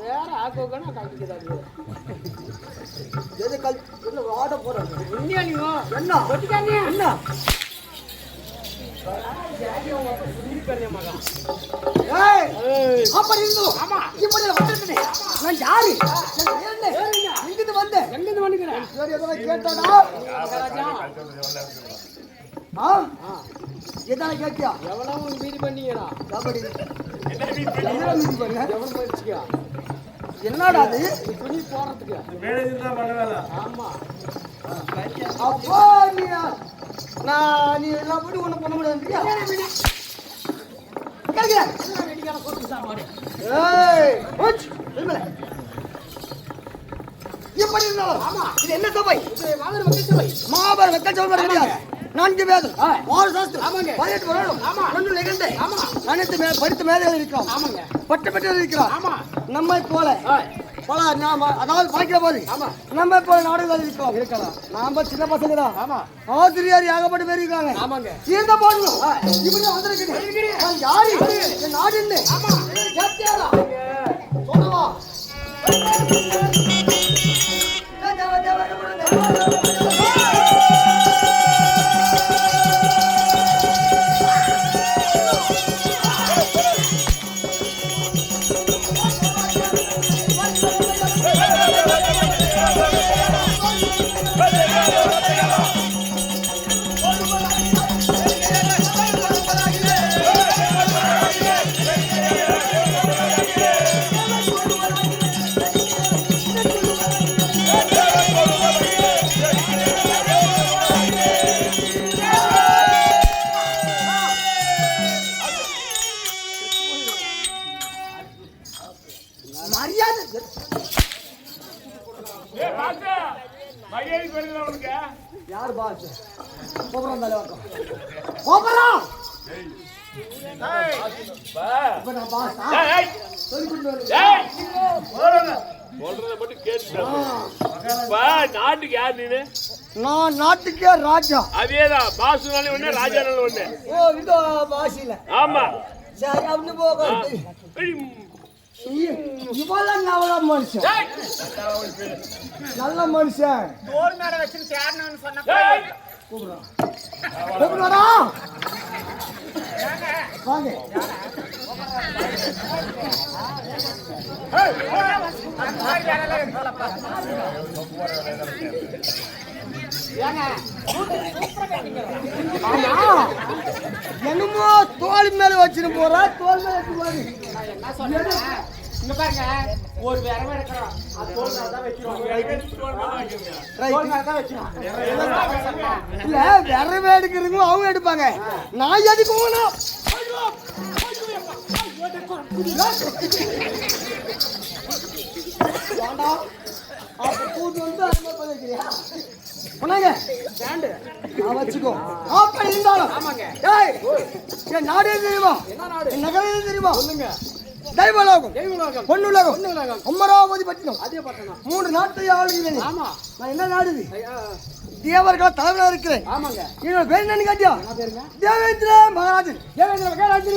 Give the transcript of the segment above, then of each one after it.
வேற ஆக்கோக்கணும் கழிக்கிறாரு ஆட போறோம் என்ன என்ன கேட்டியா எவ்வளவு மீறி பண்ணீங்களா என்னடா அது துணி போறதுக்கு ஆமா அப்போ நீ எல்லாம் போட்டு ஒண்ணு பண்ண முடியாது என்ன சபை மாபெரும் மக்கள் சபை கிடையாது 4 வேதம் 6 சாஸ்திரம் 18 வருடம் 1 நிகழ்ந்து அனைத்து படித்த மேதைகள் இருக்கிறோம் பட்ட பெற்றோர் இருக்கிறோம் நம்மை போல பல அதாவது பார்க்கிற போது நம்ம போல நாடுகள் இருக்கலாம் நாம சின்ன பசங்க தான் ஆசிரியர் ஏகப்பட்ட பேர் இருக்காங்க இருந்த போடணும் இப்படி வந்திருக்கேன் யாரு என் நாடு சொல்லவா யார் பாஸ் கோபுரம் தலைவக்கம் கோபுரம் நாட்டுக்கு யார் நீனு நான் நாட்டுக்கே ராஜா அதேதான் பாசுனாலே ஒண்ணு ராஜானால ஒண்ணு ஓ இதோ பாசில ஆமா சரி அப்படி போக இவெல்லாம் நல்ல மனுஷன் நல்ல மனுஷன் தோல் மேல வச்சு தேடணும்னு சொன்ன கூப்பிடுறோம் வாங்க என்னமோ தோல் மேல வச்சுட்டு போறா தோல் மேல வச்சு பாருங்க ஒரு விரவ எடுக்கிறோம் அது தோல் மேல தான் வைக்கிறோம் இல்ல விரவ எடுக்கிறவங்க அவங்க எடுப்பாங்க நான் எதுக்கு போகணும் வச்சுக்கோ இருந்தாலும் நாடு தெரியுமா நகரம் தெரியுமா தெய்வலோகம் பொன்னுலகம் அமராவதி பட்டினம் 3 நாட்டை ஆளுகிறேன் நான் என்ன நாடு தேவர்கள தலைவராக இருக்கிறேன் என்னோட பேர் என்னன்னு கேட்டியா தேவேந்திர மகாராஜன் தேவேந்திர மகாராஜன்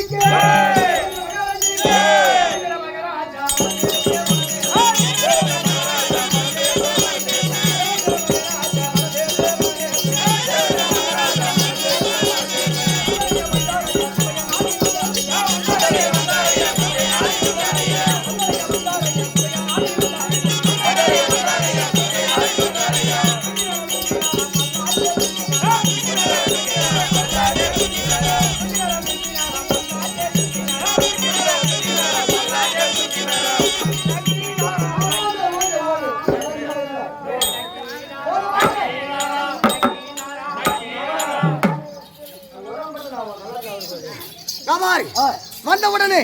வந்த உடனே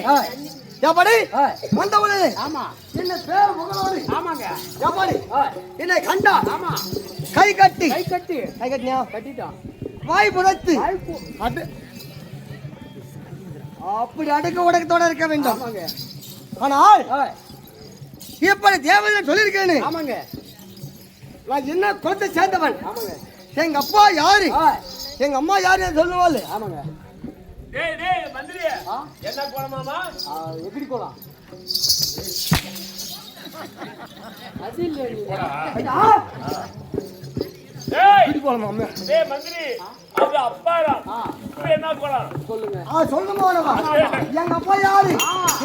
என்ன பேர் முகலோடு என்னை கண்டா கை கட்டியா வாய் புதைத்து அப்படி அடுக்க உடக்கத்தோட இருக்க வேண்டும் ஆனால் இப்படி தேவதை சொல்லியிருக்கேன்னு ஆமாங்க நான் என்ன குலத்தை சேர்ந்தவன் ஆமாங்க எங்க அப்பா யாரு எங்க அம்மா யாரு சொல்லுவாள் ஆமாங்க டேய் மந்திரி என்ன கோலமாமா எப்படி போலாம் அது இல்ல டேய் போலாமா அம்மா டேய் மந்திரி அது அப்பாடா இப்ப என்ன கோலம் சொல்லுங்க சொல்லுமா எங்க அப்பா யாரு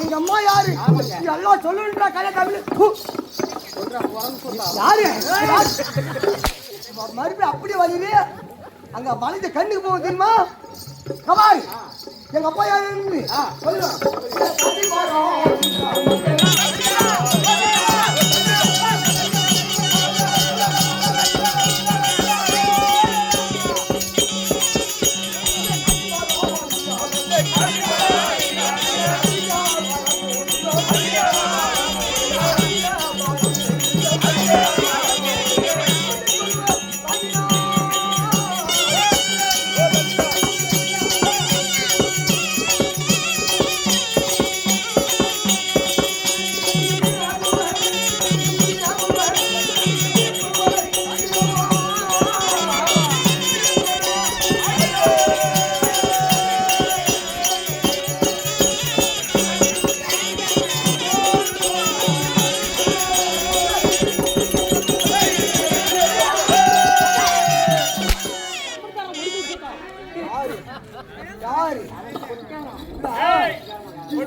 எங்க அம்மா யாரு எல்லாம் சொல்லுன்றா கலை தமிழ் யாரு மறுபடியும் அப்படியே வருது அங்க மனித கண்ணுக்கு போக தெரியுமா கபால் எங்க அப்பா யாரு சொல்லு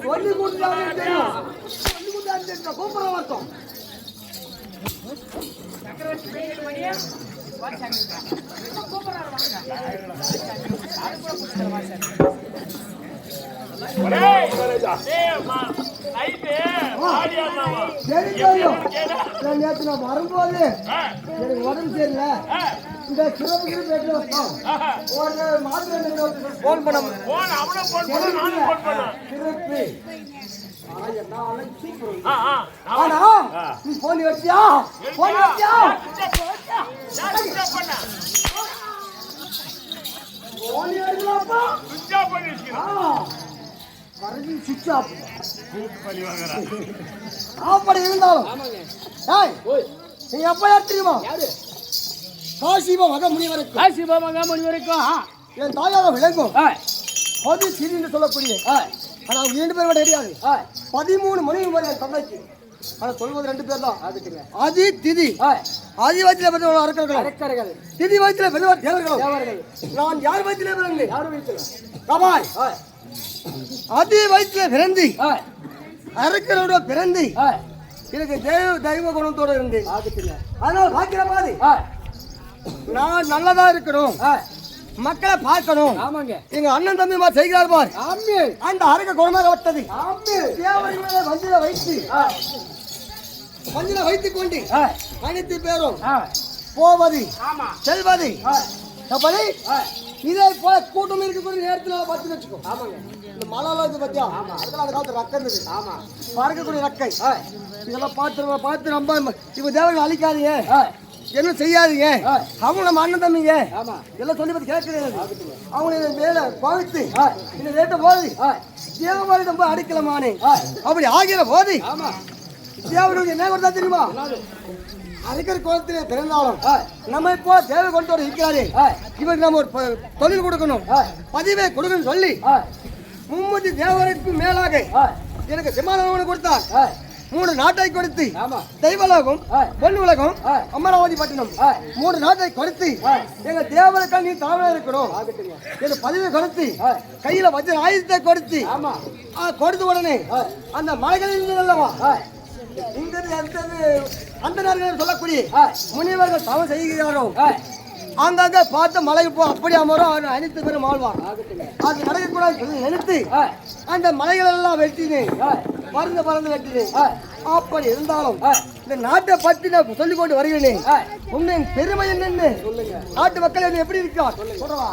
சொல்லி கொடுத்தாங்க கூப்பிட மாட்டோம் நேற்று நான் வரும்போது எனக்கு உடம்பு சரியில்லை இந்த சிறப்பு ஒரு மாத்திரை போன் பண்ண சிறப்பு ஆனா நீ போன் வச்சியா போன் வச்சியா போன் எடுக்கலாப்பா சுவிட்ச் ஆஃப் அப்படி இருந்தாலும் நீங்க அப்பா யார் தெரியுமா காசிபா மக முனி வரைக்கும் என் தாயாக விளங்கும் அது சிறின்னு சொல்லக்கூடிய ஆனா அவங்க 2 பேர் கிடையாது 13 மணி வரை என் தந்தைக்கு ஆனா சொல்வது 2 பேர் தான் ஆதி திதி ஆதி வயசுல பெற்றவர்கள் அரக்கர்கள் திதி வயசுல பெற்றவர் தேவர்கள் நான் யார் வயசுல பிறந்தேன் யார் வயசுல கபால் ஆதி வயசுல பிறந்து அரக்கரோட பிறந்து எனக்கு தெய்வ குணத்தோட இருந்தேன் அதனால பாக்கிற மாதிரி நான் நல்லதா இருக்கணும் மக்களை பார்க்கணும் எங்க அண்ணன் தம்பி மாதிரி செய்கிறார் பார் அந்த அரக்க குணமாக விட்டது வஞ்சில வைத்துக் கொண்டு அனைத்து பேரும் போவது செல்வது அப்படி இதே போல கூட்டம் இருக்கக்கூடிய நேரத்தில் பார்த்து வச்சுக்கோ இந்த மழை இது பத்தியா அதுக்கெல்லாம் அந்த காலத்துல ரக்கை இருந்தது பறக்கக்கூடிய ரக்கை இதெல்லாம் பார்த்து ரொம்ப இப்ப தேவர்கள் அழிக்காதீங்க என்ன செய்யாதீங்க அவங்க நம்ம அண்ணன் தம்பிங்க எல்லாம் சொல்லி பத்தி கேட்கறது அவங்க மேல பாவித்து இந்த ரேட்ட போது தேவமாரி ரொம்ப அடிக்கலமானே அப்படி ஆகிற போது தேவனுக்கு என்ன கொடுத்தா தெரியுமா அரிக்கர் குளத்திலே பிறந்தாலும் நம்ம இப்போ தேவை கொண்டு வர இருக்கிறாரு இவருக்கு நம்ம ஒரு தொழில் கொடுக்கணும் பதிவை கொடுக்கணும் சொல்லி 30 தேவருக்கு மேலாக எனக்கு சிம்மாசனம் கொடுத்தார் 3 நாட்டை கொடுத்து தெய்வலோகம் பொன்னுலகம் அமராவதி பட்டினம் 3 நாட்டை கொடுத்து எங்க தேவருக்கு நீ தாவளா இருக்கணும் எனக்கு பதிவை கொடுத்து கையில வச்ச ஆயுதத்தை கொடுத்து கொடுத்த உடனே அந்த மலைகளில் இருந்து அல்லவா அந்த நேரத்தில் சொல்லக்கூடிய முனிவர்கள் தவம் செய்கிறாரோ அங்கங்க பார்த்து மலைக்கு போ அப்படி அமரும் அனைத்து பேரும் ஆழ்வார் அது நடக்கக்கூடாது சொல்லி நினைத்து அந்த மலைகள் எல்லாம் வெட்டினேன் பறந்து வெட்டினேன் அப்படி இருந்தாலும் இந்த நாட்டை பற்றி நான் சொல்லிக் கொண்டு வருகிறேன் உண்மையின் பெருமை என்னன்னு நாட்டு மக்கள் எப்படி இருக்கிறார் சொல்றவா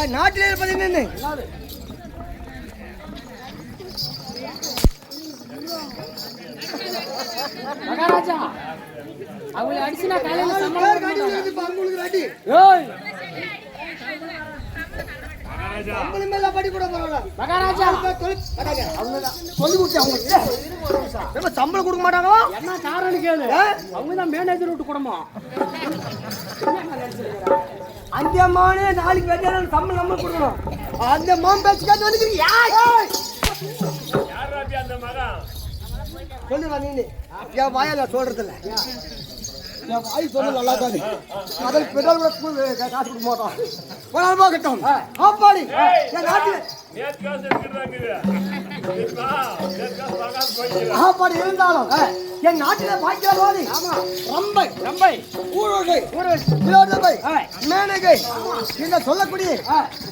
என் நாட்டிலே இருப்பது என்னன்னு என்னது? மகாராஜா அவளை அடிச்சுனா காலையில சம்பளம் உங்களுக்கு அடி ஏய் சம்பளம் மேல படி கூட பரவாயில்ல மகாராஜா சொல்லி கொடுத்து அவங்க ரொம்ப சம்பளம் கொடுக்க மாட்டாங்களா? என்ன காரணம் கேளு. அவங்க தான் மேனேஜர் விட்டு குடும்பம். அந்த மானே நாளைக்கு வெட்டாலும் சம்பளம் நம்ம கொடுக்கணும். அந்த மான் பேச்சு கேட்டு வந்துக்கிறீங்க. யார் ராபி அந்த மகன்? சொல்லுடா நீ. என் வாயால சொல்றது இல்ல. என் வாய் சொல்ல நல்லா தானே. அதில் பெட்ரோல் கூட காசு கொடுக்க மாட்டோம். போனாலும் போகட்டும். ஆப்பாடி என் நாட்டில் நேத்து காசு எடுக்கிறாங்க. ஆப்பாடி இருந்தாலும் என் நாட்டில பாய்க்கிறாடி. ரம்பை ரம்பை ஊரோகை கிலோடபை மேனகை என்று சொல்லக்கூடிய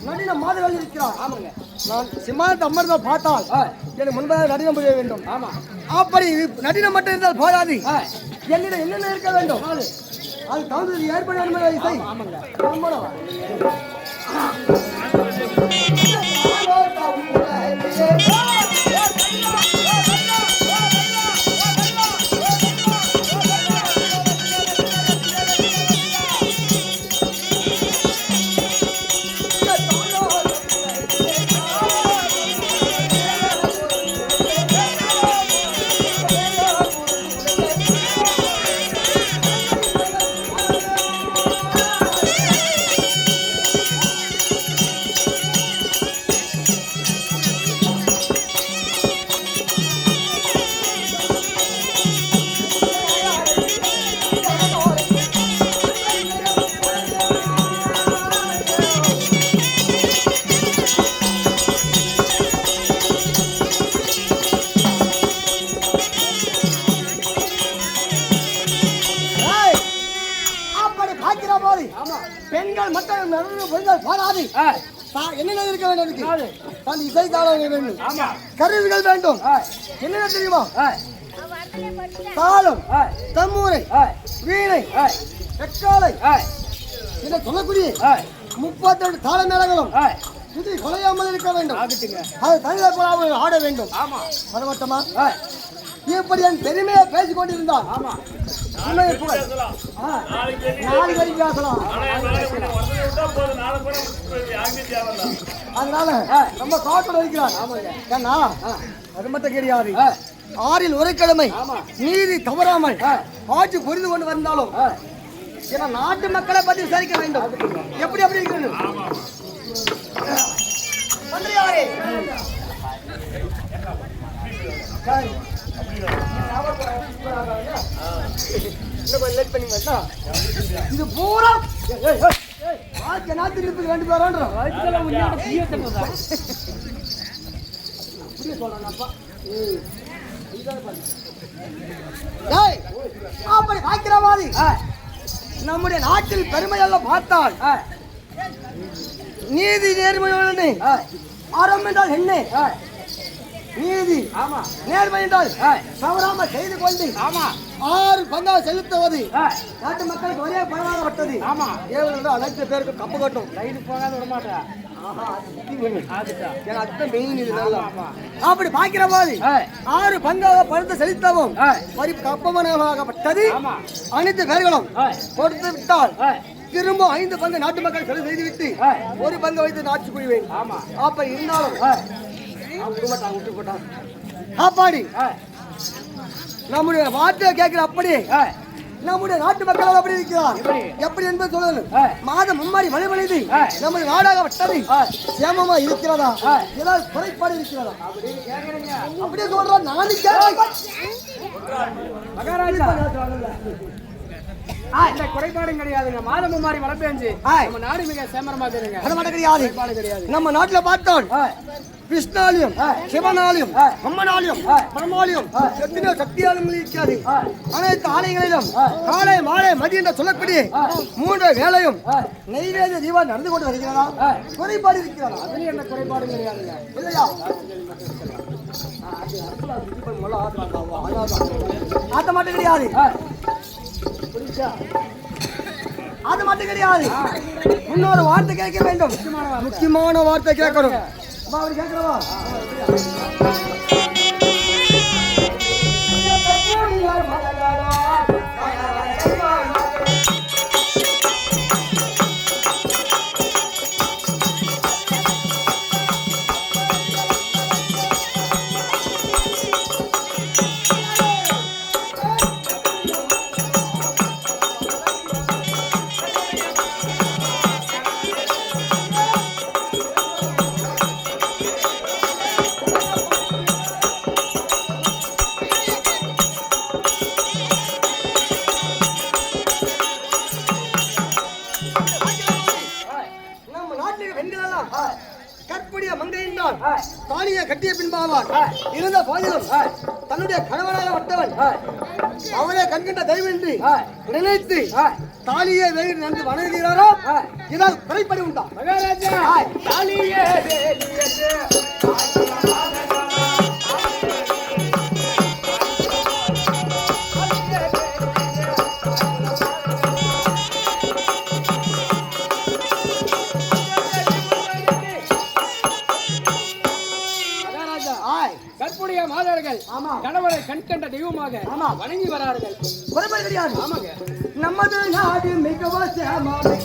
நடின மாதர்கள் இருக்கிறார். ஆமாங்க. நான் சிம்மாசனத்தை அமர்ந்தால் பார்த்தால் எனக்கு முன்பாக நடினம் புரிய வேண்டும். ஆமா. அப்படி நடினம் மட்டும் இருந்தால் போதாது. என்னிடம் என்னென்ன இருக்க வேண்டும் அது தகுந்தது ஏற்பட வேண்டும். இசை ஆமாங்க. பெண்கள் மட்டும் பாராது. என்னென்ன இருக்க வேண்டும்? இசை தாளம் வேண்டும். கருவிகள் வேண்டும். என்னென்ன தெரியுமா? தாளம், தம்மூரை, வீணை, எக்காலை இதை சொல்லக்கூடிய 38 தாள மேளங்களும் இது கொலையாமல் இருக்க வேண்டும். அது தனியார் போல ஆட வேண்டும். அது மட்டுமா இப்படி என் பெருமையை பேசிக் கொண்டிருந்தான். நாளைக்கு வரைக்கும் பேசலாம். அதனால ரொம்ப காட்டோட இருக்கிறார். ஏன்னா அது மட்டும் கிடையாது. 6 உரைக்கிழமை நீதி தவறாமல் ஆட்சி புரிந்து கொண்டு வந்தாலும் ஏன்னா நாட்டு மக்களை பற்றி விசாரிக்க வேண்டும். எப்படி அப்படி இருக்கிறது? இது பூரா நாட்டு இருப்பது வேண்டு பேரான்றோம். அப்படி காய்க்கிறவாதி நம்முடைய நாட்டில் பெருமையெல்லாம் பார்த்தால் நீதி நேர்மையுடனே அறம் என்றால் என்ன? நீதி நேர்மை என்றால் தவறாம செய்து கொண்டு 6 பங்காக செலுத்துவது நாட்டு மக்களுக்கு ஒரே பணமாகப்பட்டது. அனைத்து பேருக்கு கப்பு கட்டும் போகாத விட மாட்டேன். அப்படி பாக்கிற போது 6 பங்காக பணத்தை செலுத்தவும் கப்பமாகப்பட்டது. அனைத்து பேர்களும் கொடுத்து விட்டால் திரும்ப 5 பங்கு நாட்டு மக்கள் செலவு செய்துவிட்டு 1 பங்கு வைத்து நாட்டு குடிவேன். அப்ப இருந்தாலும் ஆப்பாடி நம்முடைய வார்த்தையை கேட்கிற அப்படி நம்முடைய நாட்டு மக்கள் அப்படி இருக்கிறார். எப்படி என்பது சொல்லணும். மாதம் மும்மாடி மழை பொழிது நம்முடைய நாடாக விட்டது சேமமா இருக்கிறதா? ஏதாவது குறைபாடு இருக்கிறதா? அப்படியே சொல்றோம். மகாராஜா குறைபாடும் கிடையாதுங்க. மாதம் மும்மாரி மழை பெஞ்சு நம்ம நாடு மிக சேமரமாக இருங்க. அது மட்டும் கிடையாது. நம்ம நாட்டுல பார்த்தோம் விஷ்ணாலயம், சிவனாலயம், அம்மனாலயம், பிரம்மாலயம் எத்தனையோ சக்தியாலயங்கள் இருக்கிறது. அனைத்து ஆலயங்களிலும் காலை மாலை மதியம் என்று சொல்லக்கூடிய 3 வேளையும் நெய்வேதிய தீபம் நடந்து கொண்டு வருகிறதா? குறைபாடு இருக்கிறதா? அதுல என்ன குறைபாடு கிடையாதுங்க. இல்லையா? அது மட்டும் கிடையாது. அது மட்டும் கிடையாது. இன்னொரு வார்த்தை கேட்க வேண்டும். முக்கியமான வார்த்தை கேட்கணும். அம்மா, அவர் கேட்கிறவா? கற்புடைய மங்கையின்றான் தாலியை கட்டிய பின்பாவார் இருந்த போதிலும் தன்னுடைய கணவனாக வட்டவன் அவனை கண்கின்ற தெய்வமின்றி நினைத்து தாலியை வேறு நன்று வணங்குகிறாரோ இதால் குறைப்படி உண்டா? மகாராஜா தாலியே கற்புடைய மாதர்கள் கணவரை கண்கண்ட தெய்வமாக வணங்கி வரார்கள். குறைப்படி கிடையாது. ஆமாங்க. நமது நாடு மிகவும் சேமானது.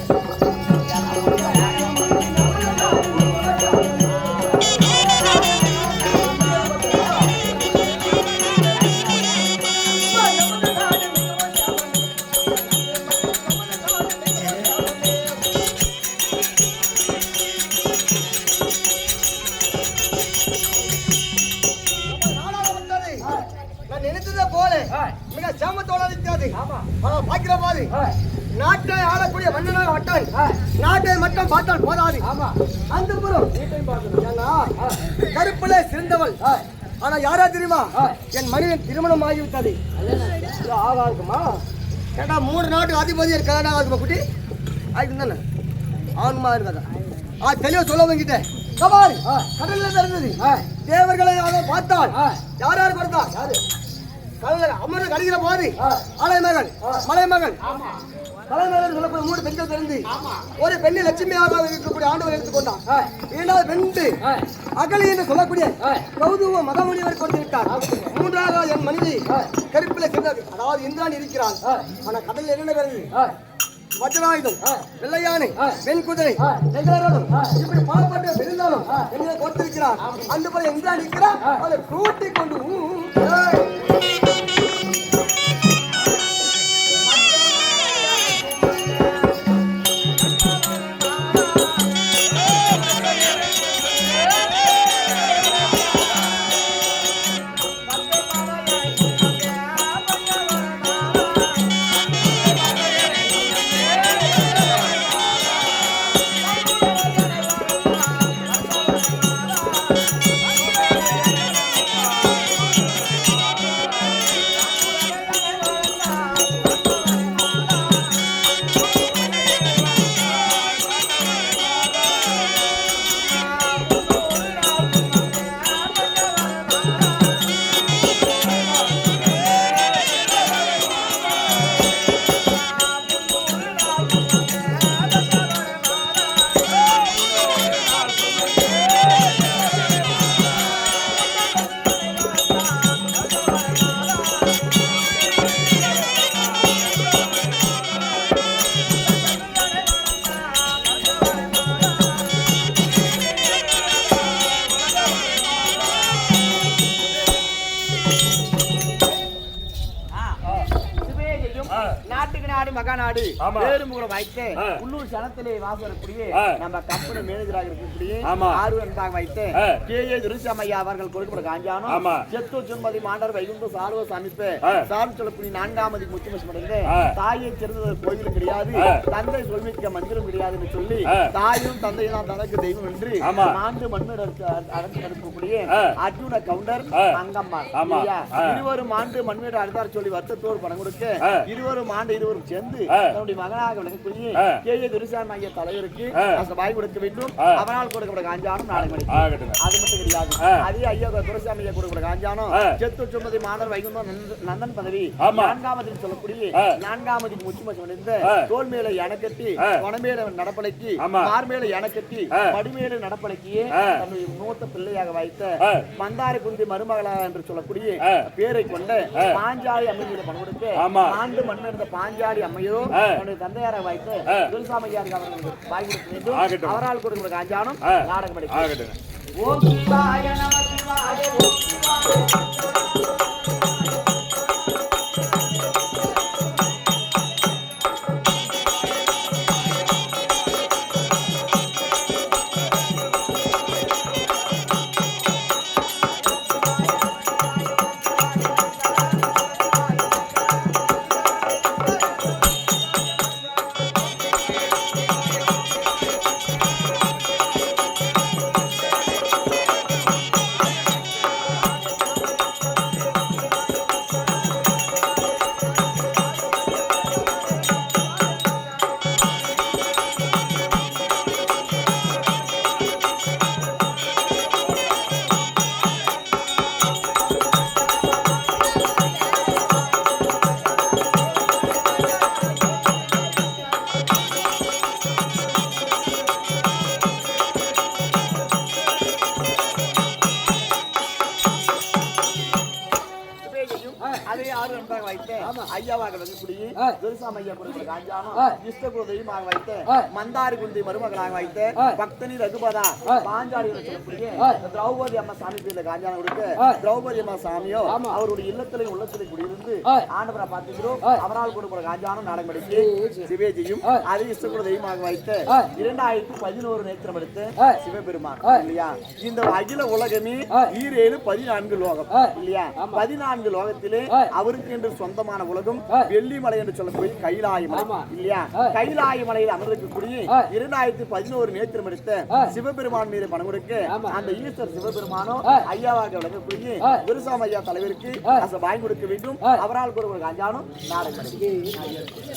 நாட்டை ஆளக்கூடிய மன்னனாக வட்டான் நாட்டை மட்டும் பார்த்தால் போதாது. அந்த புறம் கருப்பிலே சிறந்தவள். ஆனா யாரா தெரியுமா? என் மனிதன் திருமணம் ஆகிவிட்டது. ஆகாதுமா கேட்டா 3 நாட்டு அதிபதி இருக்காங்க. ஆகுமா குட்டி ஆகிட்டு தானே ஆகுமா இருக்காதா? தெளிவா சொல்ல வாங்கிட்ட சவாரி கடல்ல பிறந்தது. தேவர்களை பார்த்தால் யார் யார் பிறந்தா? யாரு அமர்ந்து கழிக்கிற போது அலைமகள் மலைமகள் தலைமகள் சொல்லக்கூடிய 3 பெண்கள் பிறந்து ஒரு பெண்ணை லட்சுமியாக இருக்கக்கூடிய ஆண்டவர் எடுத்துக்கொண்டார். 2வது பெண்ணு அகலி என்று சொல்லக்கூடிய கௌதுவ மகமுனிவர் கொண்டு விட்டார். 3வது என் மனைவி கருப்பில சென்றது. அதாவது இந்திரான் இருக்கிறான். ஆனா கடலில் என்ன பிறந்து வஜ்ராயுதம் வெள்ளையானை வெண் குதிரை இப்படி பாடப்பட்டு இருந்தாலும் என்ன கொடுத்திருக்கிறார். அந்த போல இந்திரான் இருக்கிறார். அதை கூட்டி கொண்டு மகாநாடு பேருமுகம் வைத்து உள்ளூர் சனத்திலே வாசக்கூடிய நம்ம கம்பெனி மேனேஜராக இருக்கக்கூடிய ஆர்வம் வைத்து கே.ஏ. துரைசாமி அவர்கள் கொடுக்கப்பட்ட காஞ்சானம் செத்து சுன்மதி மாண்டர் வைகுண்ட சார்வ சமிப்பு சார்பு சொல்லக்கூடிய 4வது முக்கியமடைந்து தாயை சிறந்த கோயிலும் கிடையாது தந்தை சொல்மிக்க மந்திரம் கிடையாதுன்னு சொல்லி தாயும் தந்தையும் தான் தனக்கு தெய்வம் என்று ஆண்டு மண்ணில் அடைந்து நடக்கக்கூடிய அர்ஜுன கவுண்டர் அங்கம்மா இருவரும் ஆண்டு மண்மீடு அடுத்தார் சொல்லி வருத்தத்தோடு பணம் கொடுக்க இருவரும் சேர்ந்து தன்னுடைய மகனாக விளங்கக்கூடிய கே.ஏ. துரைசாமி ஐயா தலைவருக்கு பாய் கொடுக்க வேண்டும். அவனால் கொடுக்கப்பட்ட காஞ்சானம் நாளை மணி. அது மட்டும் கிடையாது. அதே ஐயா துரைசாமி ஐயா கொடுக்கப்பட்ட காஞ்சானம் செத்து சுமதி மாணவர் வைகுந்தம் நந்தன் பதவி 4வது சொல்லக்கூடிய 4வது முச்சுமச்சு அடைந்த தோல் மேல எனக்கட்டி கொணமேல நடப்பலைக்கு மார்மேல எனக்கட்டி படிமேல நடப்பலைக்கு தன்னுடைய மூத்த பிள்ளையாக வைத்த மந்தாரி குந்தி மருமகளா என்று சொல்லக்கூடிய பேரை கொண்ட பாஞ்சாலி அம்மையில பணம் கொடுத்து ஆண்டு மண்ணிருந்த பாஞ்சாலி அம்மையோ தன்னுடைய தந்தையாரை வைத்து துரைசாமியாருக்கு அவர்களுக்கு வாய் கொடுக்க வேண்டும். அவரால் கொடுக்கிற காஞ்சானம் நாடகம் அடிக்கும். ஓம் சிவாய நம சிவாய ஓம் சிவாய. ஐயாவாக வந்து துரைசாமி ஐயா கொடுக்கிற காஞ்சானம் இஷ்டகுல தெய்வமாக வைத்து மந்தாரி குந்தி மருமகளாக வைத்து பக்தனி ரகுபதா பாஞ்சாலி சொல்லக்கூடிய திரௌபதி அம்மா சாமி பேர்ல காஞ்சானம் கொடுக்க திரௌபதி அம்மா சாமியோ அவருடைய இல்லத்திலையும் உள்ளத்திலையும் குடியிருந்து ஆண்டவரை பார்த்துக்கிறோம். அவரால் கொடுக்கிற காஞ்சானம் நாடகம் அடிச்சு சிவேஜியும் அது இஷ்டகுல தெய்வமாக வைத்து 2011 நேத்திரம் எடுத்து சிவபெருமான் இல்லையா. இந்த அகில உலகமே 14 லோகம் இல்லையா. 14 லோகத்திலே அவருக்கு என்று சொந்தமான உலகம் வெள்ளிமலை என்று சொல்லக்கூடிய கைலாய மலை இல்லையா. கைலாய மலையில் அமர்ந்திருக்கக்கூடிய 2011 நேத்திரம் எடுத்த சிவபெருமான் மீது பணம் கொடுக்க அந்த ஈஸ்வர் சிவபெருமானோ ஐயாவாக விளங்கக்கூடிய துரைசாமி ஐயா தலைவருக்கு வாங்கி கொடுக்க வேண்டும். அவரால் ஒரு காஞ்சானம் நாடகம்.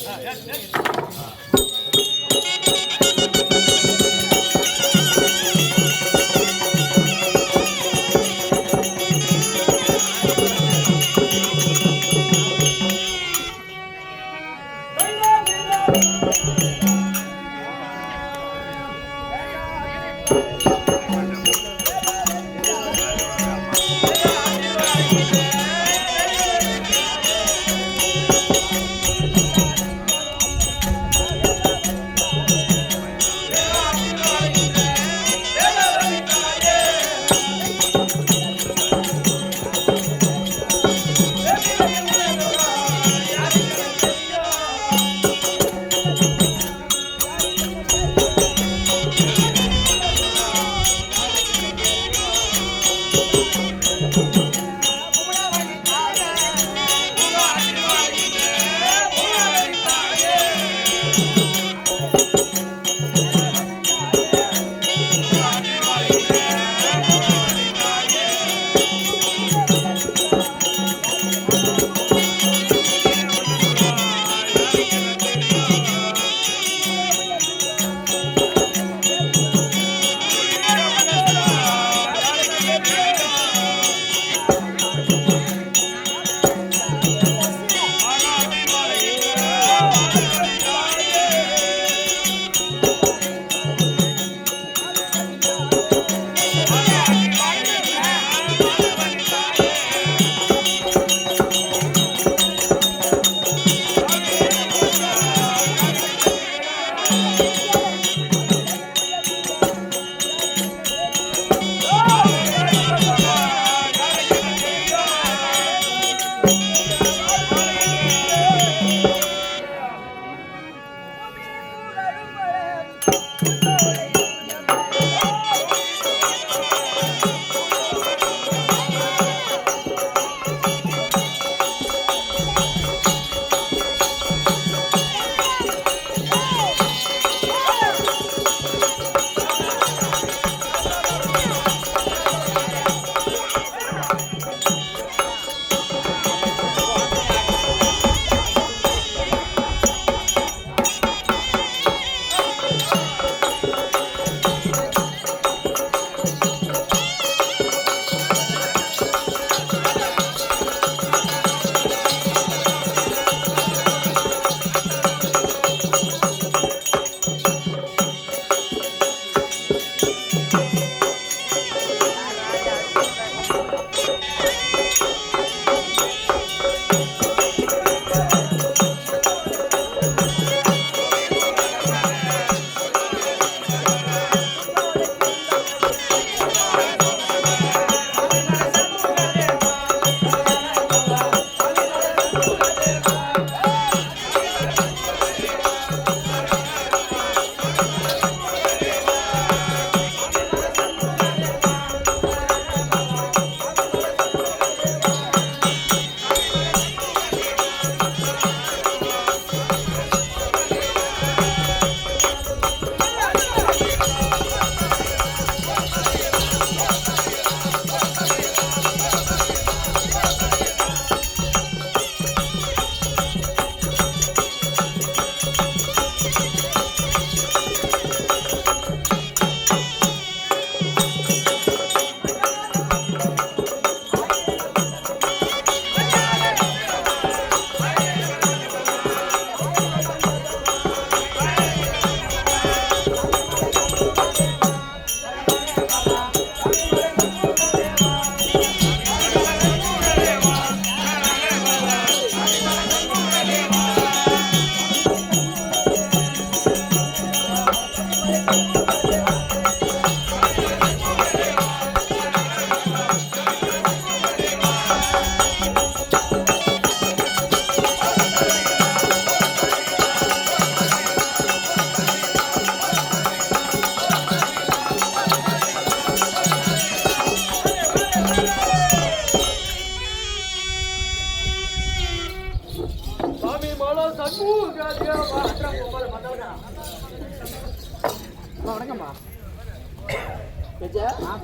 வணக்கம்மா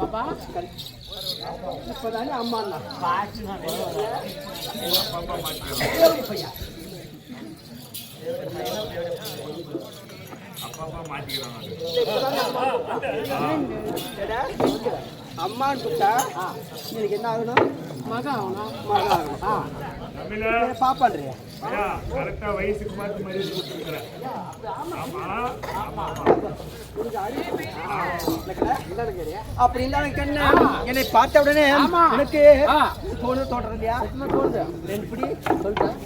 பாப்பா இப்பதானே அம்மா அம்மான்னு கூப்பிட்டா எனக்கு என்ன ஆகணும் மகன் ஆகணும் மகன் ஆகணும் பாப்பான்றியா வயசுக்கு பார்த்து மரியாதை கொடுத்துருக்கிறேன். அப்படி இருந்தாலும் கண்ணு என்னை பார்த்த உடனே எனக்கு தோன்றது இல்லையா? தோணுது எப்படி சொல்லிட்டேன்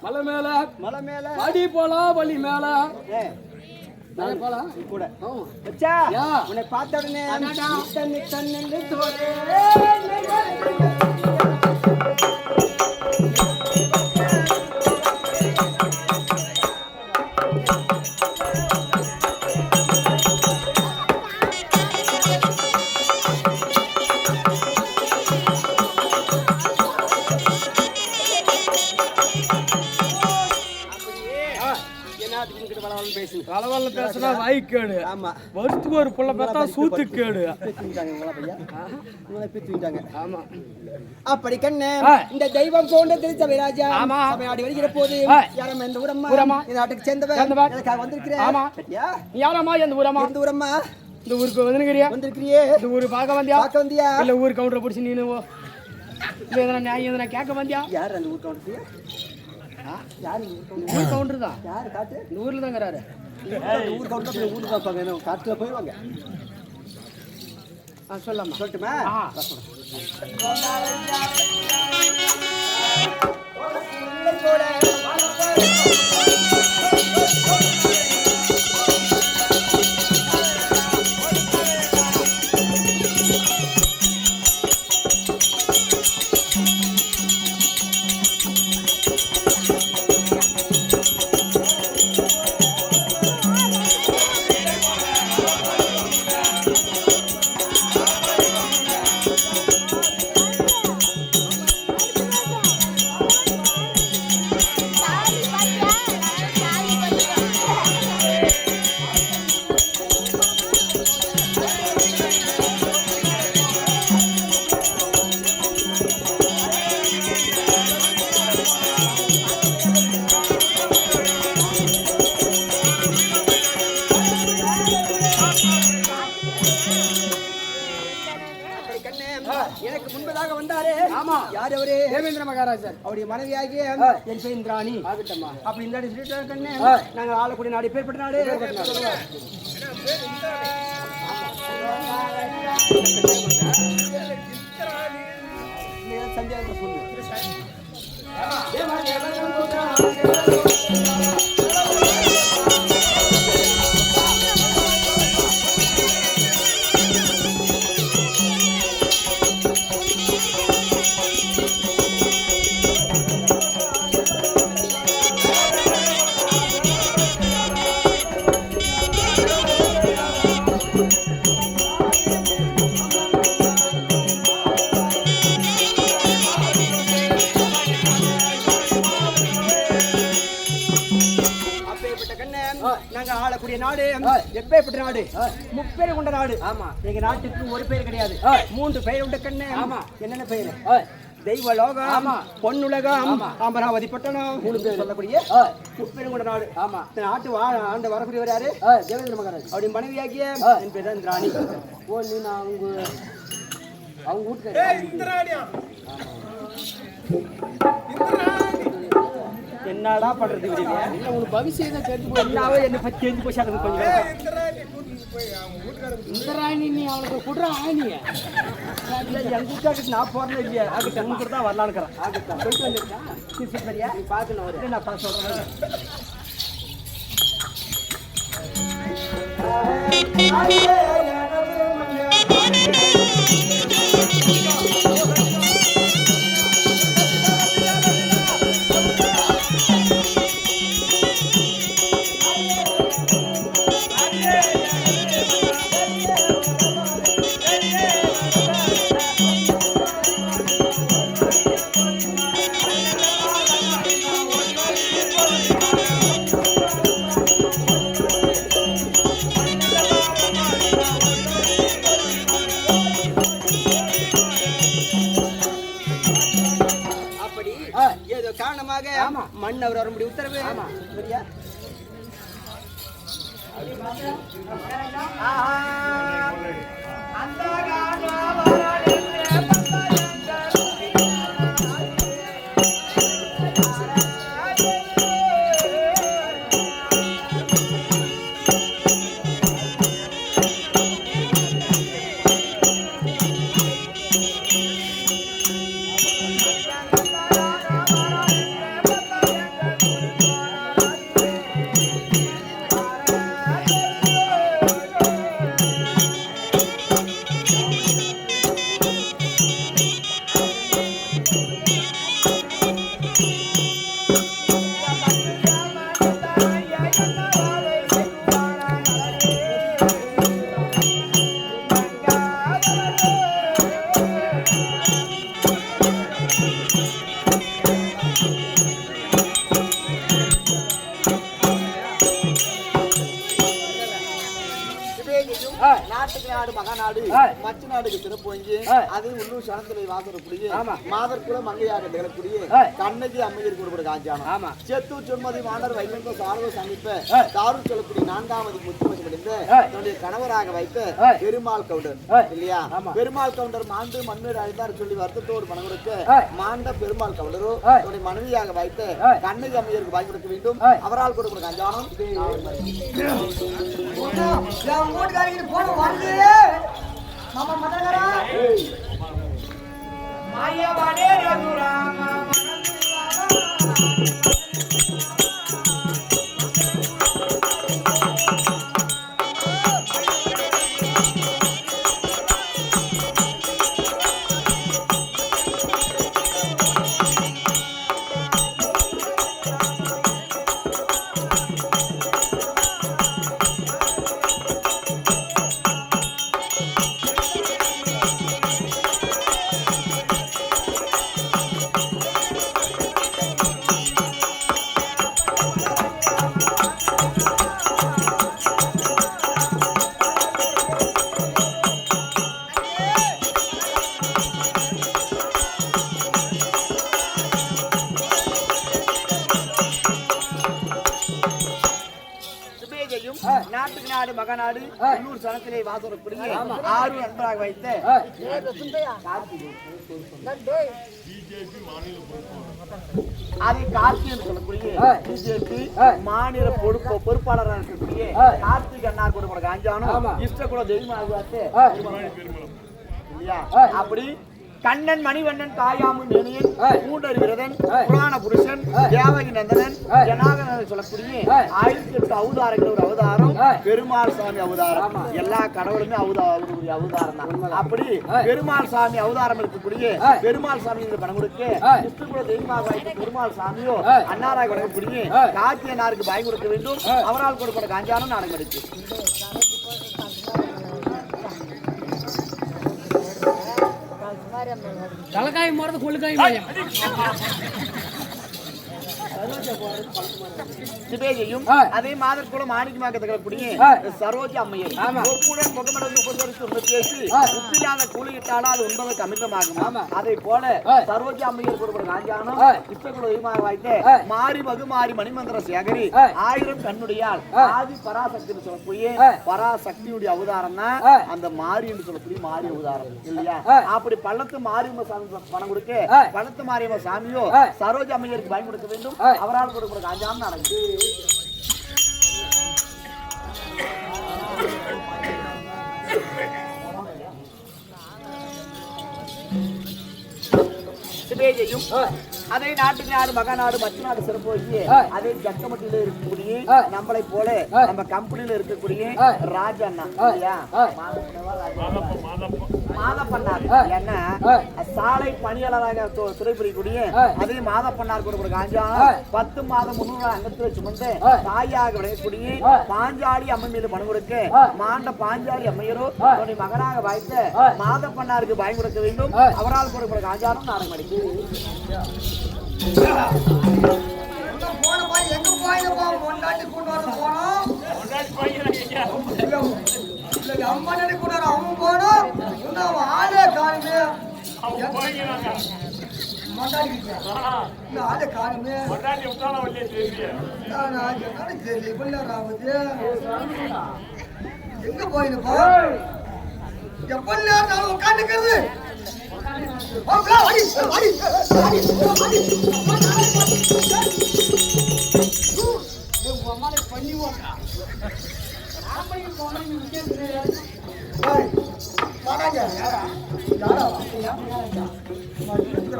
மலை மேல அடி போலாம் வழி மேல போலாம் கூட உன்னை பார்த்த உடனே தண்ணி தோறே கலவல்ல பேசுனா வாய்க்கேடு. ஆமா வருஷத்துக்கு ஒரு புள்ள பார்த்தா சூத்து கேடு. ஆமா அப்படி கண்ணே இந்த தெய்வம் போன்ற திருச்சபைராஜா சபையாடி வருகிற போது யாரம்மா இந்த ஊரம்மா இந்த நாட்டுக்கு சேர்ந்தவன் எனக்காக வந்திருக்கிறேன். ஆமா யாரம்மா எந்த ஊரம்மா? இந்த ஊரம்மா இந்த ஊருக்கு வந்திருக்கிறியே இந்த ஊரு பார்க்க வந்தியா இல்ல ஊர் கவுண்டரை பிடிச்சி நீனு இல்ல எதனா நியாயம் எதனா கேட்க வந்தியா? யார் அந்த ஊர் கவுண்டர்? யாரு ஊர் கவுண்டர் தான். யாரு காட்டு? இந்த ஊர்ல தாங்கிறாரு. ஊர் கவுண்டர் ஊருக்கு பார்ப்பாங்க, காட்டுல போயிடுவாங்க. சொல்லலாமா? சொல்லட்டுமா? எனக்கு முன்பதாக வந்தாரே யார் அவரு? தேவேந்திர மகாராஜர். அவருடைய மனைவியாகிய என் பேர் இந்திராணி. அப்படி இந்த சொல்லிட்டு கண்ணே நாங்கள் ஆளக்கூடிய நாடு பேர்பட்ட நாடு. சந்தியாக சொல்லு. நாங்க ஆளக்கூடிய நாடு எப்பேற்பட்ட நாடு? முப்பேர் கொண்ட நாடு. ஆமா, எங்க நாட்டுக்கு ஒரு பேர் கிடையாது, 3 பெயர் உண்டு கண்ணு. ஆமா, என்னென்ன பெயர்? தெய்வலோகம், பொன்னுலகம், அமராவதி பட்டணம். 3 பேர் சொல்லக்கூடிய முப்பேர் கொண்ட நாடு. ஆமா, இந்த நாட்டு ஆண்டு வரக்கூடியவர் யாரு? தேவேந்திர மகாராஜ். அப்படி மனைவியாகிய என் பேர் தான் இந்திராணி. ஓ, நீ நான் அவங்க வீட்டுக்கு என்னடா பண்றது? உங்களுக்கு பவிஷ்யம் தெரிஞ்சு போய் என்ன பத்தி தெரிஞ்சு போய் சாப்பிடுறது கொஞ்சம். இந்த ராணி நீ அவளுக்கு குடுற ஆணிய எங்க வீட்டுக்கு நான் போறேன் இல்லையா? அதுக்கு அங்க கூட தான் வரலான்னுக்கிறேன். அதுக்கு போயிட்டு வந்துருக்கேன். சரியா, நீ பார்க்கணும் அவரு. நான் பார்த்து சொல்றேன். மன்னர் வரும்படி உத்தரவு. சரியா? மகாநாடு மச்ச நாடுக்கு சிறப்பு அது உள்ளூர் சனத்திலே வாசரக்கூடிய மாதற்குல மங்கையாக திகழக்கூடிய கண்ணகி அம்மையர் கூடப்பட காஞ்சானம். சேத்தூர் சொன்மதி மாணவர் வைகுண்ட சாரவ சமீப தாரூர் சொல்லக்கூடிய 4வது முத்துமதி முடிந்த தன்னுடைய கணவராக வைத்த பெருமாள் கவுண்டர் இல்லையா? பெருமாள் கவுண்டர் மாண்டு மண்மேடு அழிந்தார் சொல்லி வருத்தத்தோடு பணம் கொடுக்க மாண்ட பெருமாள் கவுண்டரோ தன்னுடைய மனைவியாக வைத்த கண்ணகி அம்மையருக்கு வாங்கி கொடுக்க வேண்டும். அவரால் கூடப்பட காஞ்சானம். மாமா மதகரா மாயவாடே ரகுராமா நாட்டுக்கு நாடு மகாநாடு உள்ளூர் சனத்திலே வாசரக்கூடிய 6 நண்பராக வைத்த அதை கார்த்தி என்று சொல்லக்கூடிய பிஜேபி மாநில பொறுப்பாளராக இருக்கக்கூடிய கார்த்திக் அண்ணா கூட காஞ்சானம் இஷ்ட கூட தெய்வமாக இல்லையா? அப்படி கண்ணன் மணிவண்ணன் தாயாமு மேனியன் மூடர் விரதன் புராண புருஷன் தேவகி நந்தனன் ஜனாகரன் சொல்லக்கூடிய 1008 அவதாரங்கள் ஒரு அவதாரம் பெருமாள் சாமி அவதாரம். எல்லா கடவுளுமே அவதாரம் தான். அப்படி பெருமாள் சாமி அவதாரம் இருக்கக்கூடிய பெருமாள் சாமி பணம் கொடுக்க விஷ்ணுகுல தெய்வமாக பெருமாள் சாமியோ அன்னாராக கொடுக்கக்கூடிய கார்த்தியனாருக்கு பாய் கொடுக்க வேண்டும். அவரால் கொடுக்கப்பட்ட காஞ்சானம் நாடகம் எடுத்து தலைக்காய் மாறது கொள்ளுக்காய் மாயம். சிவேஜையும் அதே மாதற்குள்ள மாணிக்கமாக திகழக்கூடிய சரோஜ அம்மையை ஒப்புடன் முகமடந்து உபசரித்து உண்மை பேசி உப்பில்லாத கூலியிட்டாலும் அது உண்பதற்கு அமிர்தமாகும். அதை போல சரோஜ அம்மையர் ஒருவர் காஞ்சானம் இஷ்டக்குழு தெய்வமாக வாய்த்த மாறி மகுமாரி மணிமந்திர சேகரி 1000 கண்ணுடையால் ஆதி பராசக்தி சொல்லக்கூடிய பராசக்தியுடைய அவதாரம் தான் அந்த மாரி என்று சொல்லக்கூடிய மாரி அவதாரம் இல்லையா? அப்படி பள்ளத்து மாரியம்ம சாமி பணம் கொடுக்க பள்ளத்து மாரியம்ம சாமியோ சரோஜ அம்மையருக்கு பயன் கொடுக்க வேண்டும். அவரால் கொடுக்கிற காஞ்சானம் நடக்குது. சிவேஜையும் அதே நாட்டுக்கு நாடு மகாநாடு மற்ற நாடு சிறப்பு அதே ஜக்கமட்டியில இருக்கக்கூடிய நம்மளை போல நம்ம கம்பெனியில இருக்கக்கூடிய ராஜா அண்ணா மாதப்பண்ணார் என்ன சாலை பணியாளராக துறை புரியக்கூடிய அதே மாதப்பண்ணார் கொடுக்கிற காஞ்சா 10 மாதம் 300 அங்கத்தில் சுமந்து தாயாக விளையக்கூடிய பாஞ்சாலி அம்மை மீது பணம் கொடுக்க மாண்ட பாஞ்சாலி அம்மையரோ தன்னுடைய மகனாக வாய்த்த மாதப்பண்ணாருக்கு பயன் கொடுக்க வேண்டும். அவரால் கொடுக்கிற காஞ்சானம் நாடகம் அடிக்கு. போன போய் எங்க போயிடுப்பா பொண்டாட்டி கொண்டு வர போனோம் அம்மாடி கூட அவன் போனோம் இன்னும் அவன் ஆளே காணுமே ஆளே காணுமே எங்க போயிடுப்பா எப்ப நேரம் உட்காந்துக்கிறது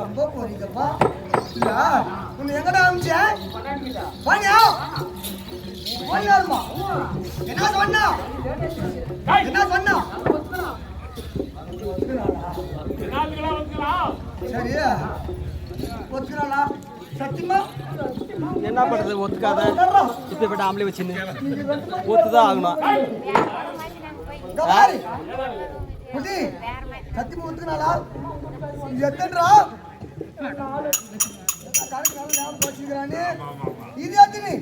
ரொம்ப போறீங்கப்பா உன்னை எங்கடா அமிச்சேன் என்ன சொன்னா என்ன சொன்னா சரி ஒத்துக்கிறாளா சத்தியமா என்ன பண்றது ஒத்துக்காத இப்ப போய்ட்டு ஆம்பளை வச்சுன்னு ஒத்துதான் ஆகணும். சத்தியமா ஒத்துக்கிறாளா எத்தன்றா இது எத்தனை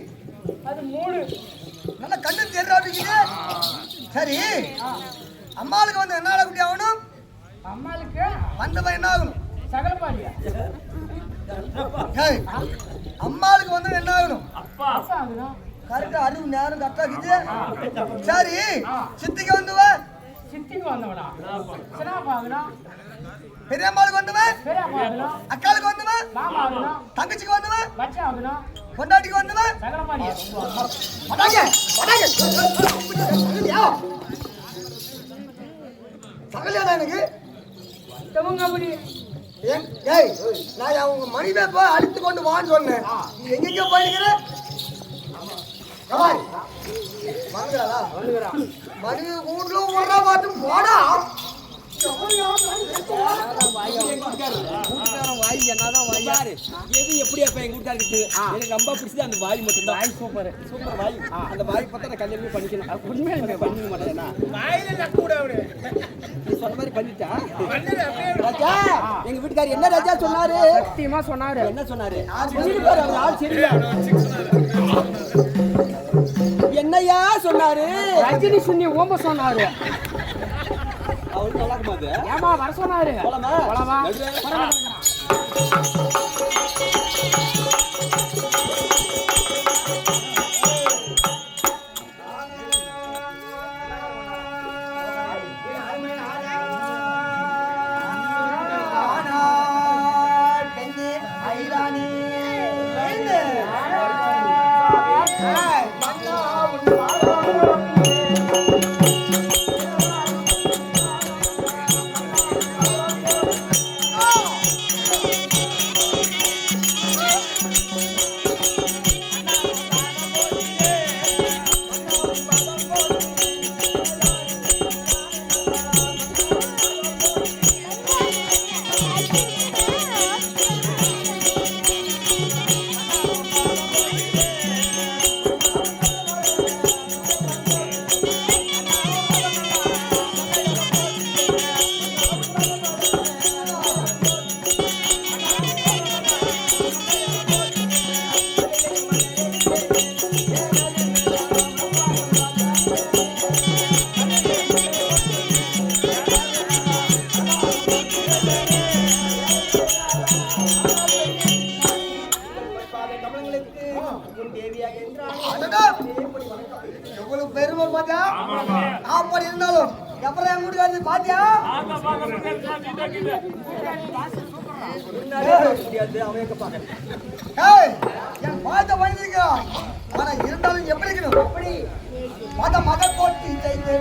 நல்ல கண்ணு தெரியாதீங்க. சரி அம்மாளுக்கு வந்து என்ன ஆகக்கூடிய ஆகணும்? அம்மாளுக்கு வந்தவன் என்ன ஆகணும்? சகலபாடியா. அம்மாளுக்கு வந்து என்ன ஆகணும்? கரெக்டா அறிவு நேரம் கரெக்டாக்குது. சரி சித்திக்கு வந்தவ சித்திக்கு வந்தவனா பெரியம்மாளுக்கு வந்தவன் அக்காளுக்கு வந்தவன் தங்கச்சிக்கு வந்தவன் பொண்டாட்டிக்கு வந்தவன் சகலியாதான் எனக்கு நான் அவங்க மணிவே போய் அடித்து கொண்டு வான்னு சொன்னேன். நீ எங்கெங்க போயிருக்கிற? மணி வீட்டுல ஓடுறா பார்த்து போடா. வாய் என்னதான் வாய் எது எப்படி அப்ப எங்க வீட்டுக்காருக்கு எனக்கு ரொம்ப பிடிச்சது அந்த வாய் மட்டும் தான். சூப்பர் சூப்பர் வாய். அந்த வாய் பார்த்தா நான் கல்யாணமே பண்ணிக்கணும். உண்மையிலே பண்ணிக்க மாட்டேன்னா நீ சொன்ன மாதிரி பண்ணிட்டா ராஜா. எங்க வீட்டுக்காரர் என்ன ராஜா சொன்னாரு? சத்தியமா சொன்னாரு. என்ன சொன்னாரு? அவர் ஆள் சரியா என்னையா சொன்னாரு? ரஜினி சுன்னி ஓம்ப சொன்னாரு. அவருக்கு நல்லா இருக்குமா? ஏமா வர சொன்னாரு. போலாமா? அடடா. எவ்வளவு பெருமை பாத்தியா? அப்படி இருந்தாலும் அப்புறம் என் வீட்டுக்காரது பாத்தியா? ஏய், என் பாத்த பண்ணிருக்கான். ஆனா இருந்தாலும் எப்படி இருக்கணும்? எப்படி? மத போட்டி செய்து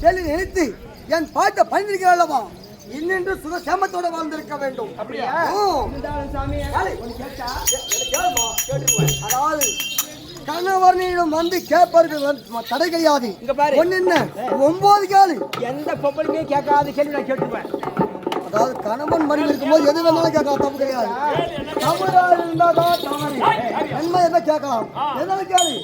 கேள்வி நினைத்து என் பாட்டை பயந்திருக்கிறல்லவா இன்னென்று சுக சேமத்தோட வாழ்ந்திருக்க வேண்டும். அப்படியா? அதாவது கணவனிடம் வந்து கேட்பார்கள் தடை கிடையாது. இங்க பாரு. ஒண்ணு என்ன 9 கேளு. எந்த பொம்பளையுமே கேட்காத கேள்வி நான் கேட்டுருவேன். அதாவது கணவன் மனைவி இருக்கும்போது எது வேணாலும் கேட்கலாம், தப்பு கிடையாது. தமிழா இருந்தாதான் தவறு. நன்மை என்ன கேட்கலாம், எதாவது கேளு.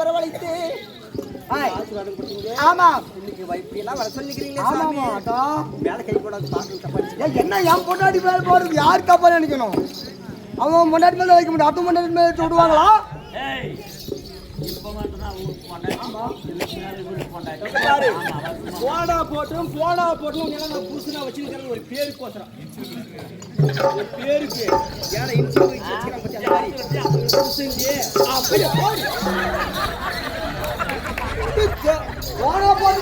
வரவழைத்து ஆமா இன்னைக்கு இப்படி எல்லாம் வர சொல்லிக்கிறீங்களே ஆமா சாமி. மேல கை போடாது பாக்கணும். என்ன என் பொண்டாடி மேல போறது யாரு தப்பா நினைக்கணும்? அவன் பொண்டாடி மேல வைக்க முடியும், அத்து பொண்டாடி மேல விடுவாங்களா? போனா போட்டும் நான் புதுசுனா வச்சிருக்கிறது ஒரு பேருக்கு கோசரம். ஒரு பேருக்கு ஏன்னா இன்சூரன்ஸ் வச்சுக்கிறான் பத்தி அந்த மாதிரி புதுசுங்க. அப்படியே போனா போது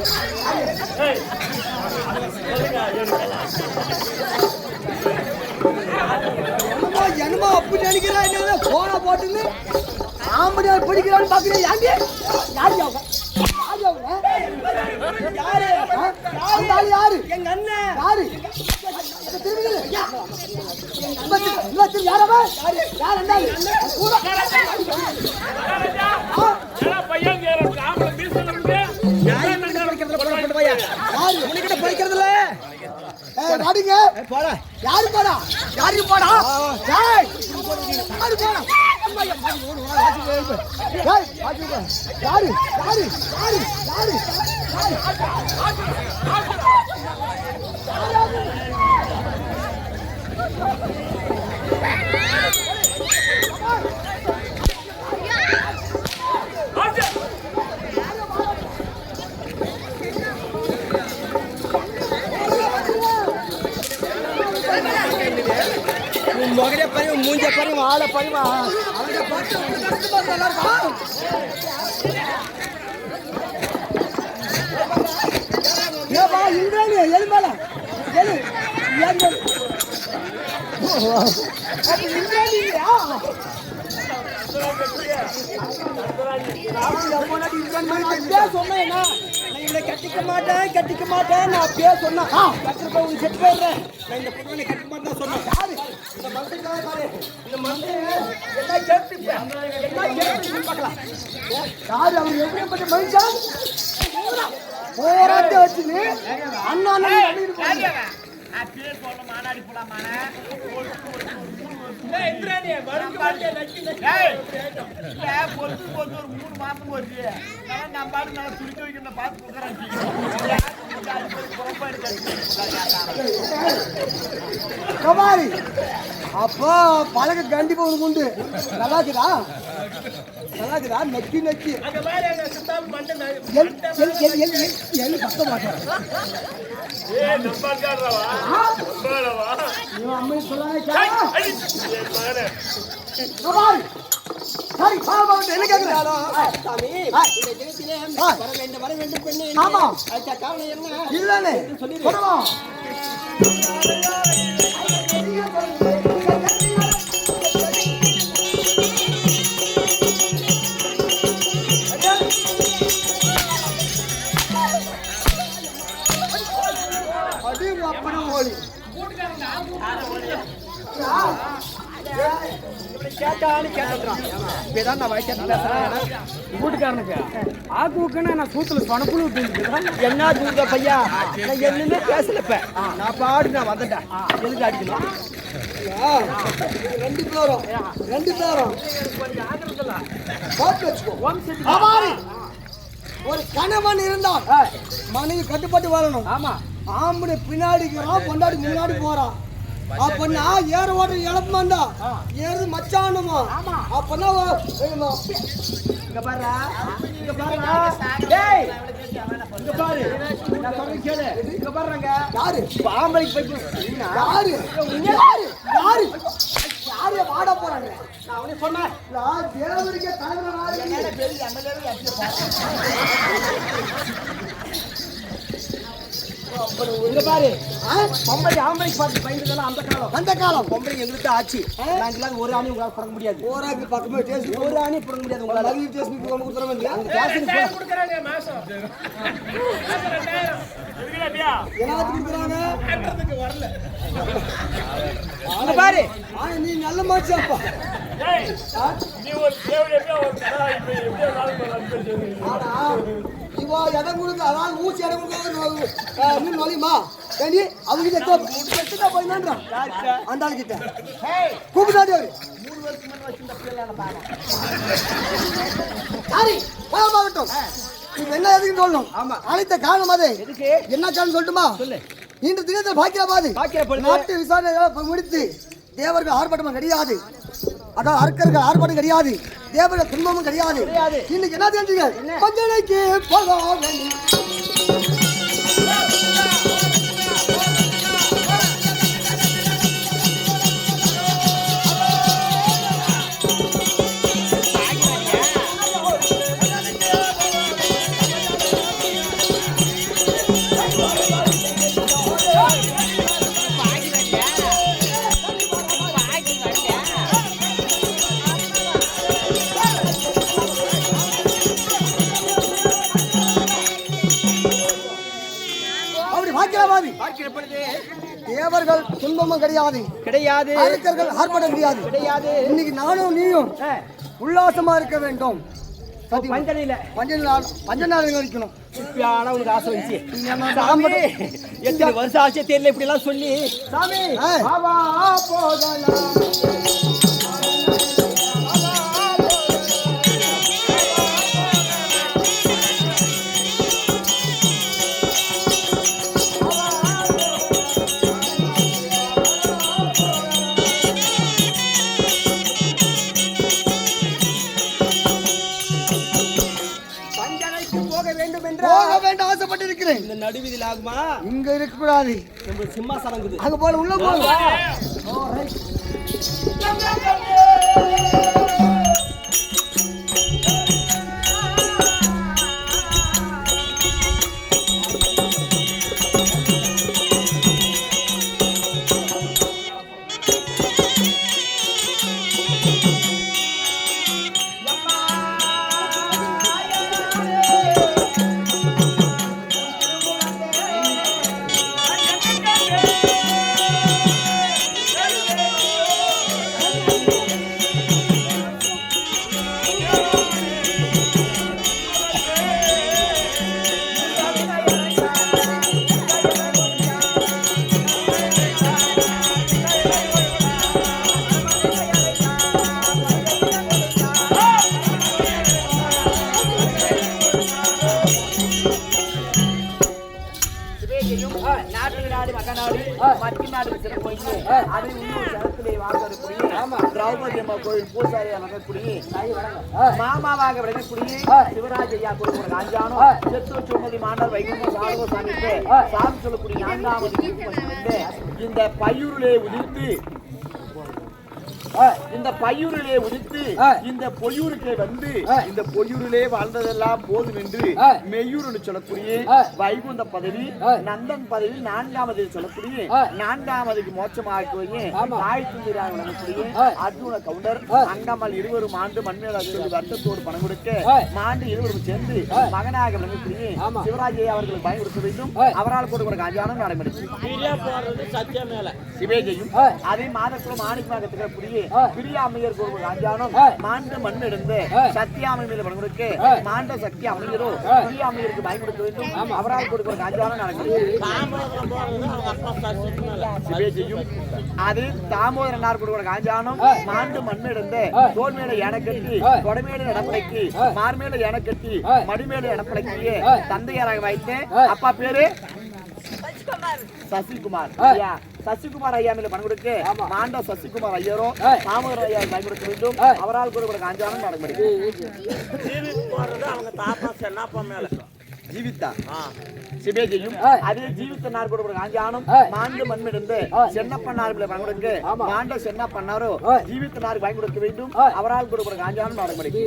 என்னமோ அப்படி நினைக்கிறா. என்ன போனா போட்டுன்னு ஆம்படியா பிடிக்கிறான்னு பாக்குறேன். யாரு யாரு எங்க அண்ணன் யாரு படிக்கிறதுல யாரு போடா யாரு போடா யாரு போடா யாரு யாரு யாரு யாரு மொகரே பாரு, மூஞ்ச பாரு, ஆளை பாருமா. எலுமல எலு சொன்னேன்னா இவனை கட்டிக்க மாட்டேன் நான் அப்படியே சொன்னேன். கட்டிருப்ப உனக்கு செட்டு போயிடுறேன். நான் இந்த பொண்ணை கட்டிக்க மாட்டேன் சொன்னேன். யாரு இந்த மனுஷன் பாரு, இந்த மனுஷன் என்ன கேட்டு பார்க்கலாம். யாரு அவர் எப்படிப்பட்ட மனுஷன்? போராட்ட வச்சுன்னு அண்ணா மாநாடி போலாமான பொறுத்து போட்டு ஒரு 3 மாசம் போச்சு. நான் பாட்டு நல்லா துடிக்க வைக்கிற பார்த்து கொடுக்குறேன். கபாரி அப்போ பழக கண்டிப்பா உனக்கு உண்டு. நல்லா இருக்குதா நெக்கி கஷ்ட மாட்டேன். அம்மை சொல்லாங்க சரி பாவம் என்ன கேக்குறாலும் சாமி இந்த தினத்திலே வர வேண்டும் பெண்ணே. ஆமா. அதுக்கு காரணம் என்ன? இல்லனே சொல்லுவோம். அது அப்படி ஓடி கேட்டான்னு கேட்டுறான். இப்பதான் நான் வயசு பேசுறேன். வீட்டுக்காரனுக்கு ஆக்குவுக்குன்னு நான் சூத்துல சொனப்புழு விட்டு என்ன தூங்க பையா, நான் என்னமே பேசலப்ப. நான் பாடு நான் வந்துட்டேன். எதுக்கு அடிக்கணும்? ரெண்டு பேரும் பார்த்து வச்சுக்கோ. அவ்வாறு ஒரு கணவன் இருந்தால் மனைவி கட்டுப்பட்டு வாழணும். ஆமா ஆம்பளை பின்னாடிக்கிறான், பொண்டாடி முன்னாடி போறான். அப்பன்னா ஏற ஓட்ட இழப்புமாண்டா, ஏறது மச்சானுமா. அப்பன்னா இங்க பாரு, இங்க பாருடா. டேய் இங்க பாரு, நான் சொல்றேன் கேளு. இங்க பாருங்க, யாரு ஆம்பளைக்கு போய் யாரு யாரு யாரு யாரு வாட போறாங்க? நான் அவனே சொன்னேன். நான் தேவருக்கே தலைவர் பெரிய எம்எல்ஏ இங்க பாரு, பொம்பளை ஆம்பளைக்கு பார்த்து பயந்துதான் அந்த காலம். பொம்பளை எங்களுக்கு ஆச்சு. நாங்களாம் ஒரு ஆணி உங்களால பறக்க முடியாது. போராக்கு பக்கமே டேஸ்ட் ஒரு ஆணி பறக்க முடியாது உங்களால. நிறைய டேஸ்ட் கொண்டு கொடுத்துற வேண்டிய அந்த கேசரி கொடுக்குறாங்க மாசம் எல்லாத்துக்கும் கொடுக்குறாங்க. அங்க பாரு, நீ நல்ல மாச்சாப்பா. நீ ஒரு தேவையா ஒரு கடை எப்படி ஆனா இவா இடம் கொடுக்க, அதாவது ஊசி இடம் கொடுக்க மீன் வலியுமா ஏண்டி அவங்க போயினான்றான் அந்த ஆள் கிட்ட கூப்பிட்டாடி அவரு. 3 வருஷம் முன்ன வச்சிருந்த பிள்ளை பாரு. சாரி போகட்டும். நீ என்ன எதுக்கு சொல்லணும்? ஆமா. அழைத்த காரணம் அது எதுக்கு? என்ன காரணம் சொல்லட்டுமா? சொல்லு. இன்று தினத்தில் பாக்கியபாது பாக்கியபாது. நாட்டு விசாரணை முடித்து தேவர்கள் ஆர்ப்பாட்டம் கிடையாது, அதாவது அர்க்கர்கள் ஆர்ப்பாட்டம் கிடையாது, தேவர்கள் துன்பமும் கிடையாது. இன்னைக்கு என்ன தெரிஞ்சுங்க? பஞ்சனைக்கு போக வேண்டும். தேவர்கள் துன்பமும் கிடையாது, அர்க்கர்கள் ஆர்ப்பாட்டம் கிடையாது. இன்னைக்கு நானும் நீயும் உல்லாசமா இருக்க வேண்டும். பஞ்ச நாள் இருக்கணும். உனக்கு ஆசை வந்துச்சு. எத்தனை வருஷம் ஆச்சு தெரியல இப்படி எல்லாம் சொல்லி. சாமி போகலாம். போக வேண்டும் ஆசைப்பட்டிருக்கிறேன். இந்த நடுவீதியில் ஆகுமா? இங்க இருக்க கூடாது. சிம்மாசனம் இருக்குது. அங்க போல உள்ள போல. திரௌபதி அம்மா கோயில் பூசாரியா மகக்குடி மாமாவாக விளங்கக்கூடிய சிவராஜ் ஐயா கோயில் காஞ்சானோ செத்தூர் சுமதி மாண்டர் வைகுண்டம் சாலகோ சாமிக்கு சாமி சொல்லக்கூடிய 4வது இந்த பையூரிலே உதிர்த்து இந்த பையூரிலே உதித்து இந்த பொய்யூருக்கே வந்து இந்த பொய்யூரிலே வாழ்ந்ததெல்லாம் போதும் என்று மெய்யூர்னு சொல்லக்கூடிய வைகுந்த பதவி நந்தன் பதவி 4வது சொல்லக்கூடிய 4வதுக்கு மோட்சமாக்குவீங்க தாய் துந்திராக வழங்கக்கூடிய அர்ஜுன கவுண்டர் அங்கம்மாள் இருவரும் ஆண்டு மண்மேல் வருஷத்தோடு பணம் கொடுக்க மாண்டு இருவரும் சேர்ந்து மகனாக விளங்கக்கூடிய சிவராஜை அவர்களுக்கு பயன்படுத்த வேண்டும் அவரால் கூட காஞ்சானம் நடைபெற்று சிவேஜையும் அதே மாதக்குளம் மாணிக்கமாக திகழக்கூடிய பிரியாமையர் கோவில் காஞ்சானம் மாண்ட மண்ணிடந்து சத்தியாமை மேல பணம் மாண்ட சக்தி அமையரோ பிரியாமையருக்கு பயன்படுத்த வேண்டும் அவரால் கொடுக்கிற காஞ்சானம் நடைபெற்று சிவேஜையும் அதே தாமோதரனார் கொடுக்கிற காஞ்சானம் மாண்டு மண்ணிடந்து தோல் மேல என கட்டி கொடைமேல இடப்படைக்கு மார்மேல என கட்டி மடிமேல இடப்படைக்கு தந்தையாராக வைத்து அப்பா பேரு சசிகுமார் ஐயா சசிகுமார் ஐயா மேல பணம் கொடுக்க மாண்ட சசிகுமார் ஐயரோ தாமோதர ஐயா பயன்படுத்த வேண்டும் அவரால் கூட காஞ்சானம் நடைபெறுது அவங்க தாத்தா சென்னப்பா மேல ஜீவித்தா சிவேஜையும் அதே ஜீவித்தனார் கூட காஞ்சானம் மாண்டு மண்மிடந்து சென்னப்பன்னார் மேல பணம் கொடுக்க மாண்ட சென்னப்பன்னாரோ ஜீவித்தனார் பயன்படுத்த வேண்டும் அவரால் கூட காஞ்சானம் நடைபெறுது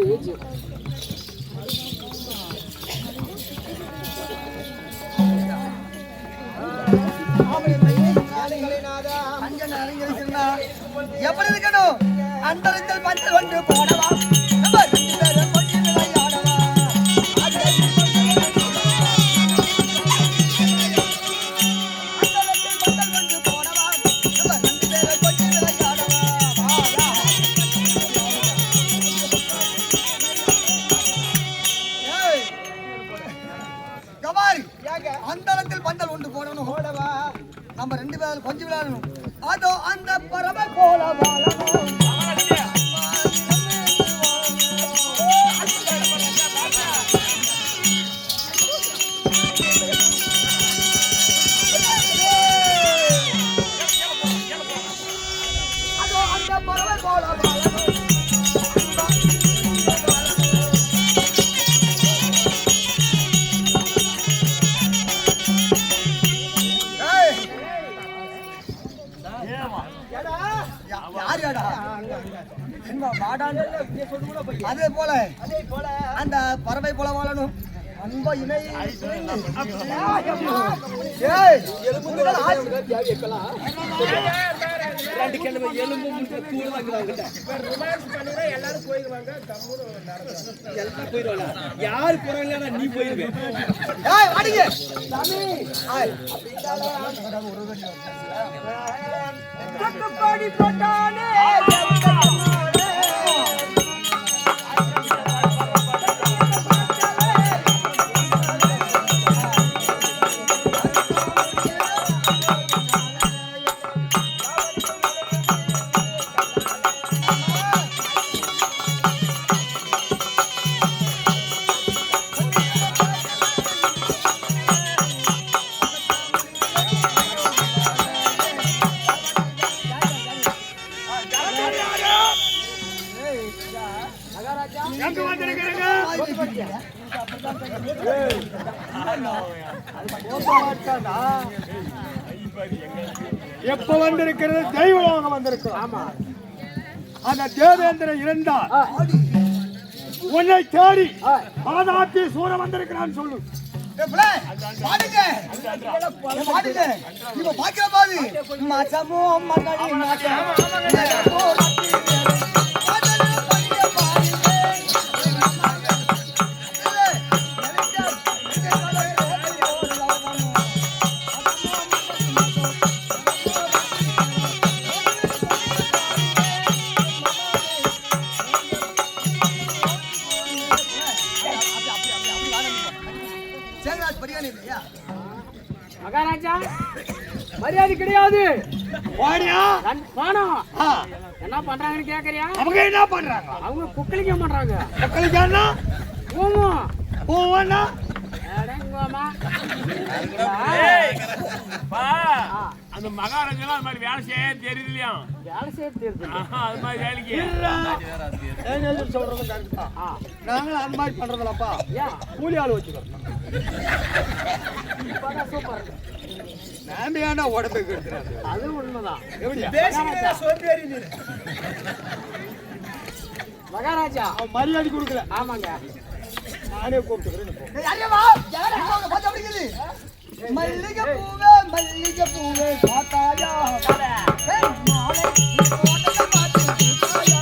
எப்படி இருக்கணும் அந்தரத்தில் பஞ்சல் ஒன்று போடவா அந்தரத்தில் பந்தல் ஒன்று போடணும் போடவா நம்ம 2 பேரும் கொஞ்சம் விளையாடணும் அதோ அந்த பறவை போல வாழணும் அதோ அந்த பறவை போல வாழணும் அதே போல அந்த பறவை போல வாழணும் அன்ப இணை யாரு போறாங்க நீ போயிருவேன் எப்ப வந்திருக்கிறது தெய்வமாக வந்திருக்கிறோம் அந்த தேவேந்திரன் இருந்தால் உன்னை தேடி பாதாத்தி சூர வந்திருக்கிறான்னு சொல்லு மாசமோ மகடி மகாராஜா மரியாதை கிடையாது வாடியா வானம் என்ன பண்றாங்கன்னு கேக்குறியா அவங்க என்ன பண்றாங்க அவங்க குக்கலிங்க பண்றாங்க மக்களுக்கான ஓமோ போவனா அடங்கோமா அந்த மகாராஜா அந்த மாதிரி வேலை செய்ய தெரியலையா வேலை செய்ய தெரியுது அது மாதிரி வேலைக்கு சொல்றது கரெக்ட் தான் நாங்களும் அந்த மாதிரி பண்றதுலப்பா ஏன் கூலி ஆள் வச்சுக்கிறோம் சூப்பர் நாம ஏன்டா உடம்புக்கு எடுத்துறாங்க? அது உண்மைதான். எப்படியா? பேசிக்கிறதா சோம்பேறி நீ. மகாராஜா அவன் மரியாதை கொடுக்கல. ஆமாங்க. நானே கூப்பிட்டுக்கிறேன் போ. ஏய், அறியவா? யாரை அவங்க பார்த்து அப்படிங்குது? மல்லிகை பூவே மல்லிகை பூவே பார்த்தாயா? ஏய், மாலை நீ போட்டதை பார்த்து பூத்தாயா?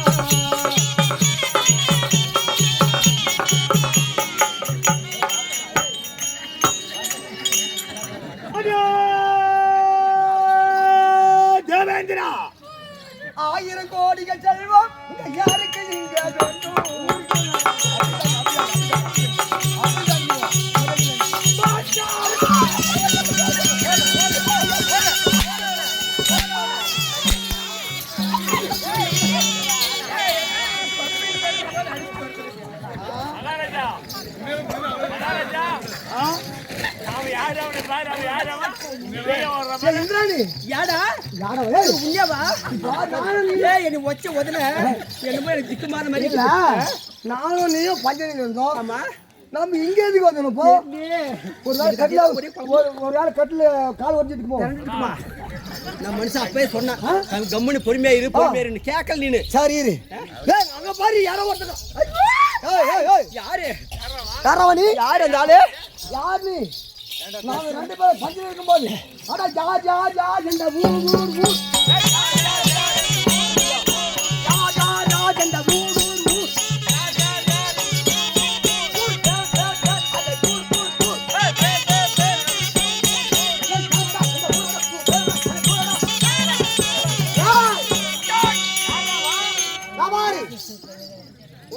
தேவேந்திரா, 1000 கோடிகள் செல்வம் இங்க யாருக்கு இங்க வேண்டும்? மகாராஜா மகாராஜா அவன் யாரு அவனை பாரு அவன் யாரு அவன் வெளியே வர்றான். ஏய், இந்திராணி, யாடா யாரா? ஏய், உண்மையாவா? நானும் நீ- ஏய் என்ன வச்ச உடனே என்னமோ எனக்கு திக்குமாற மாதிரி இல்ல, நானும் நீயும் பஞ்சனையில் இருந்தோம். ஆமா. நம்ம இங்க எதுக்கு வந்தோம் போ? ஒரு நாள் கட்டில ஒரு நாள் கட்டில கால் வச்சுட்டு போ. இருக்குமா? நான் மனுஷன் அப்பவே சொன்னேன் அவன் கம்முன்னு பொறுமையா இரு பொறுமையா இருன்னு கேட்கல நீனு. சரி இரு. ஏய், அங்க பாரு யாரோ ஒருத்தர். ஏய் ஏய் ஏய், யாரு யாரவனி? யாரு அந்த ஆளு? யார் நீ? நாங்க 2 பேரும் பஞ்சனையில் இருக்கும்போது அட ஜா ஜா ஜா என்ற ஊர் ஊர் ஊர். ஜா ஜா ஜா என்ற ஊர் ஊர் ஊர்.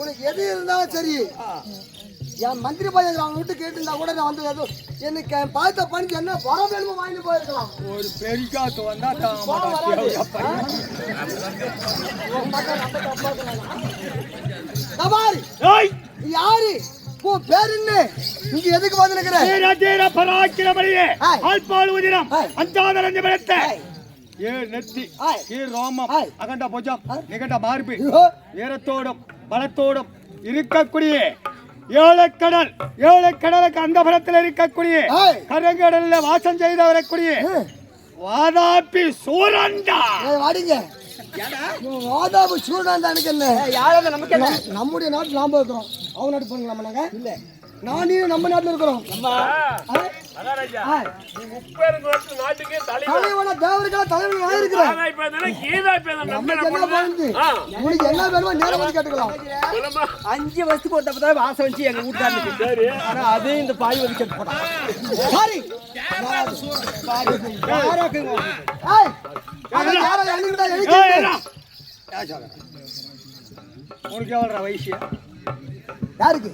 உனக்கு எது இருந்தாலும் சரி, என் மந்திரி பையன் அவன் விட்டு கேட்டு கூட நான் வந்து ஏதோ எனக்கு பார்த்த பணிக்கு என்ன வர வேணுமோ வாங்கிட்டு போயிருக்கலாம். ஒரு பெரிக்காத்து வந்தா கோபம் வராது. தபாரி, ஏய் யாரு உன் பேர் என்ன? இங்க எதுக்கு வந்து நிக்கிற? ரதீர பராக்கிரமணியே ஏய். ஆல்பால் உதிரம் ஏய். அஞ்சாதரஞ்சு பலத்த ஏய், ஏ நெத்தி ஏய், ஏ ரோமம் ஏய். அகண்ட புஜம் நிகண்ட மார்பு ஐயோ, வீரத்தோடும் பலத்தோடும் இருக்கக்கூடிய ஏழக்கடல் ஏழக்கடலுக்கு அந்த பலத்தில் இருக்கக்கூடிய ஏய். கரங்கடல்ல வாசம் செய்து வரக்கூடிய ஏய், வாதாப்பி சூரண்டா. ஏய், வாடிங்க. இவன் வாதாபு சூடான் எனக்கு என்ன? யாரும் நமக்கு என்ன? நம்முடைய நாட்டு நாம இருக்கிறோம், அவங்க நாட்டு போங்களாமா நாங்க? இல்ல, நானும் நம்ம நாட்டுல இருக்கிறோம். ஏய், மகாராஜா ஏய், நீ முப்பெரும் நாட்டுக்கே தலைவர் தலைவனா தேவர்களா தலைவன் நான் இருக்கிறேன். ஆனா இப்ப என்ன கீதா இப்ப என்ன நமக்கு என்ன பண்ணுது? உனக்கு என்ன வேணுமோ நேரம் வந்து கேட்டுக்கலாம். சொல்லுமா 5 வருஷத்துக்கு ஒரு தப்பு தான் வாசம் வச்சு எங்க வீட்டுக்காரனுக்கு. சரி ஆனா அதே இந்த பாய் வந்து கேட்டு போட்டான். சாரி. யாராக்குங்க? ஏய், அது யாரோ எண்ணிக்கிட்டா ஏய் எழுதி. ஏடா. உனக்கு எவ்வளோ வயசு? யாருக்கு?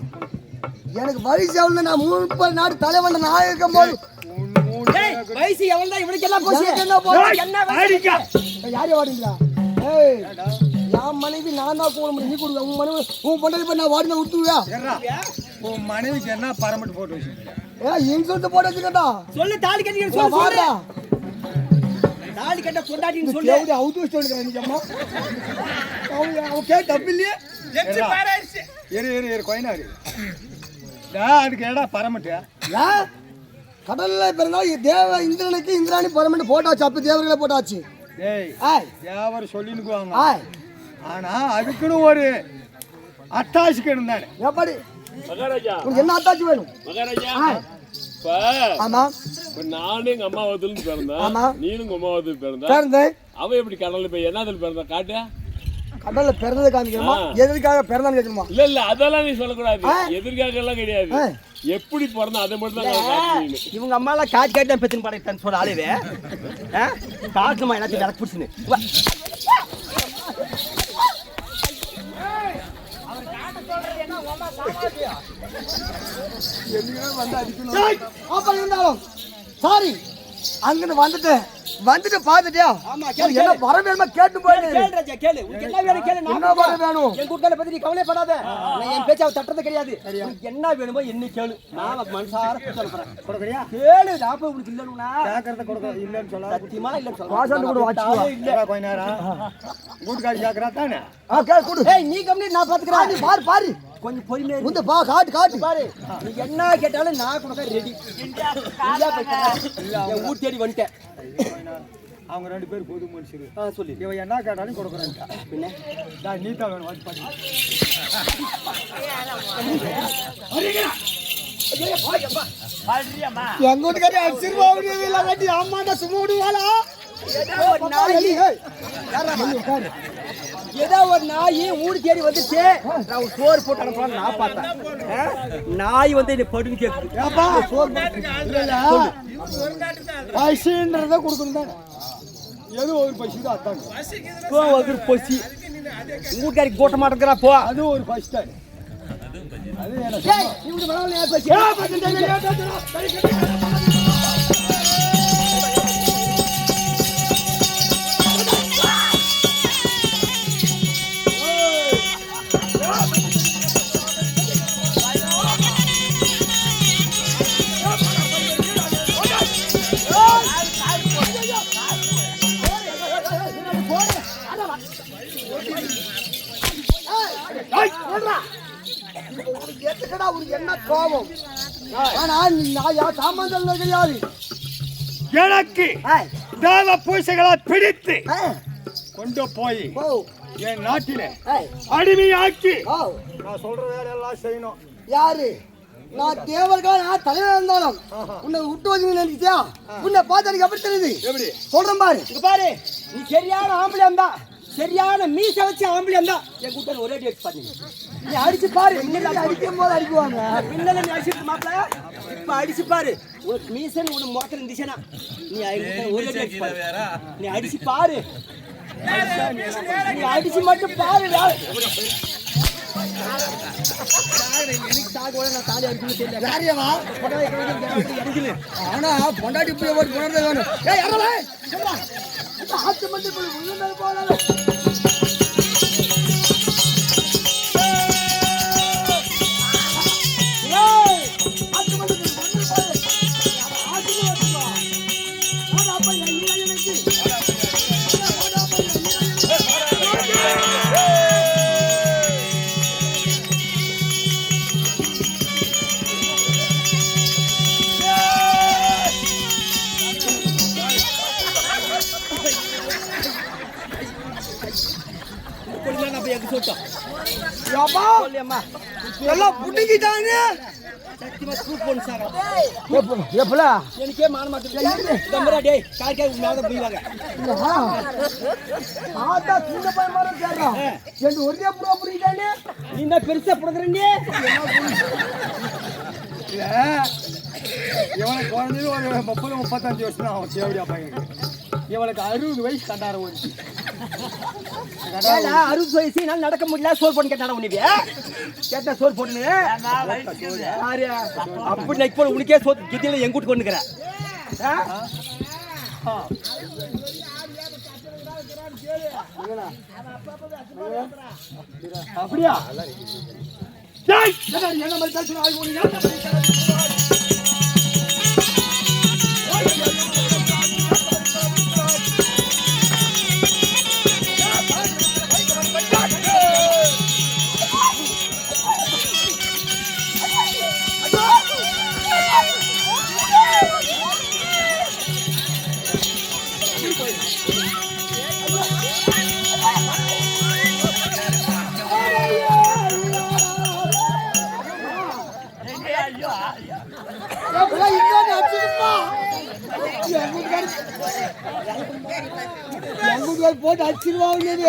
எனக்கு வயசு எவ்வளவு? நான் 30 நாடு தலைவன் நான் இருக்கும் போது ஏய், வயசு எவ்வளவுதான் இவனுக்கு எல்லாம் போச்சு? எனக்கு என்ன போச்சு? ஏய், என்ன வயசு? அடிக்கா. யாரையும் வாடுங்களா? ஏய், என் மனைவி நான் தான் கூட முடியும், நீ கொடுக்க. உன் மனைவி உன் பொண்டாட்டி போய் நான் வாடினா விட்டுவியா? ஏறா, உன் மனைவிக்கு என்ன பரமட்டு போட்டு வச்சிருக்க? ஏய், இன்சூரன்ஸ் போட்டு வச்சுக்கட்டா. சொல்லு தாலி கட்டிக்க சொல்லு. வாடா. தாலி கட்ட பொண்டாட்டின்னு சொல்லு. கேவுடி அவுத்து வச்சு எடுக்கிறேன் நீ அம்மா. அவன் கேட்க தப்பு இல்லையே. எச்சி பாராயிருச்சு. இரு கோயினாரு. அதுக்கு ஏடா பரமட்டு? ஏன்? கடல்ல பிறந்தா தேவ இந்திரனுக்கு இந்திராணி பரமண்டு போட்டாச்சு. அப்ப தேவர்களே போட்டாச்சு. டேய், ஏய், தேவர் சொல்லினுக்குவாங்க. ஏய், ஆனா அதுக்குன்னு ஒரு அத்தாசிக்கு இருந்தானே. எப்படி? மகாராஜா உனக்கு என்ன அத்தாச்சி வேணும்? மகாராஜா ஏய், இப்ப ஆமா இப்ப நானும் எங்க அம்மாவத்துல பிறந்தேன் ஆமா. நீனும் உங்க அம்மாவத்துல பிறந்த பிறந்தேன். அவன் எப்படி கடல்ல போய் என்னதுல பிறந்த காட்டு கடல்ல பிறந்தது காமிக்கணுமா? எதற்காக பிறந்தான்னு கேட்கணுமா? இல்ல அதெல்லாம் நீ சொல்லக்கூடாது எதிர்காக எல்லாம் கிடையாது ஆ. எப்படி பிறந்த அதை மட்டும் தான் நான் காட்டுறேன். இவங்க அம்மா எல்லாம் காட்டு காட்டு பெத்தின் படைத்தான் சொல்ல ஆளுவே. காட்டுமா எல்லாத்தையும் விளக்கு பிடிச்சுன்னு. ஏய், அப்ப இருந்தாலும் சாரி, அங்கிட்டு வந்துட்டு பாத்துட்டியா? ஆமா, கேளு, என்ன வர வேணுமா கேட்டு போயிடு. கேளு ராஜா, கேளு. உனக்கு என்ன வேணும் கேளு. நான் என்ன வர வேணும்? என் கூட்டாளி பத்தி நீ கவலைப்படாத. நான் என் பேச்ச அவ தட்டுறது கிடையாது. உனக்கு என்ன வேணுமோ என்ன கேளு. நான் மனசார சொல்றேன். கொடுக்கறியா? கேளு. நான் போய் உனக்கு இல்லைன்னா கேக்குறத கொடுக்க இல்லன்னு சொல்ல. சத்தியமா இல்லைன்னு சொல்றேன். வாசல் கூட வாச்சுவா. இல்ல. வீட்டுக்காரி கேக்குறா தானே? கேளு கொடு. ஏய், நீ கம்மி நான் பாத்துக்கிறேன். நீ பாரு கொஞ்சம் பொறுமையா முந்த பா காட்டு பாரு நீ என்ன கேட்டாலும் நான் கொடுக்க ரெடி என் ஊர் தேடி வந்துட்டேன் அவங்க 2 பேரும் பொது மனுஷரு சொல்லி இவன் என்ன கேட்டாலும் கொடுக்குறேன் பின்ன நீ தான் வேணும் வந்து பாரு பாடுறியாம்மா? எங்க வீட்டுக்காரி அடிச்சிருவாங்க ஆமாண்டா சும்மா விடுவாளா ஏதோ ஒரு நாய் ஊடு தேடி வந்துச்சு நான் சோறு போட்டு அனுப்பலாம்னு நான் பார்த்தேன் நாய் வந்து என்ன படுன்னு கேட்குது பசின்றத கொடுக்கணும் தான் ஏதோ ஒரு பசி தான் அதான் ஒரு பசி ஊட்டாரி கூட்ட மாட்டேங்கிறா போ அது ஒரு பசி தான் அது என்ன கோபம் ஆனா நான் யார் சாமான் கிடையாது எனக்கு தேவ பூசைகளை பிடித்து கொண்டு போய் என் நாட்டிலே அடிமையாக்கி நான் சொல்ற வேலையெல்லாம் செய்யணும். யாரு நான் தேவர்கள் நான் தலைவர் இருந்தாலும் உன்னை விட்டு வந்து நினைச்சியா உன்னை பார்த்து எனக்கு எப்படி தெரியுது எப்படி சொல்றேன் பாரு இங்க பாரு நீ சரியான ஆம்பளை இருந்தா சரியான மீச வச்சு ஆம்பளை இருந்தா என் கூட்ட ஒரே டேட் பண்ணி நீ அடிச்சு பாரு பின்னாடி அடிக்கும் போது அடிக்குவாங்க பின்னல நீ அடிச்சிட்டு மாப்பிள இப்ப அடிச்சு பாரு உனக்கு மீசன் உனக்கு மோட்டர் இருந்துச்சுன்னா நீ ஒரே டேட் பாரு நீ அடிச்சு பாரு நீ அடிச்சு மட்டும் பாரு ஆனா பொண்டாட்டி போய் ஒரு குழந்தை வேணும் ஆத்து மட்டும் போல எல்லாம் புடிக்கிட்டாங்க எனக்கே மான மாட்டேன் டேய் காய்க்காய் மேல போய்வாங்க ஆட்டா சின்ன பையன் மாதிரி கேட்கறான் என்று ஒரே புறா புடிக்கிட்டானே நீ என்ன பெருசா புடுக்குறீங்க இவனுக்கு குறைஞ்சது ஒரு 30-35 வருஷம் தான் அவன் தேவடியா பையனுக்கு. இவளுக்கு 60 வயசு கண்டார ஓடிச்சு. 60 வயசு நான் நடக்க முடியல சோறு போட்டு கேட்டாடா உனக்கு கேட்டா சோறு போட்டுன்னு அப்படி நான் இப்போ உனக்கே சோறு கிட்டியில எங்க கூட்டு கொண்டுக்கிறேன் அப்படியா என்ன மாதிரி பேசுறேன் போட்டு அடிச்சிருவாங்க எங்க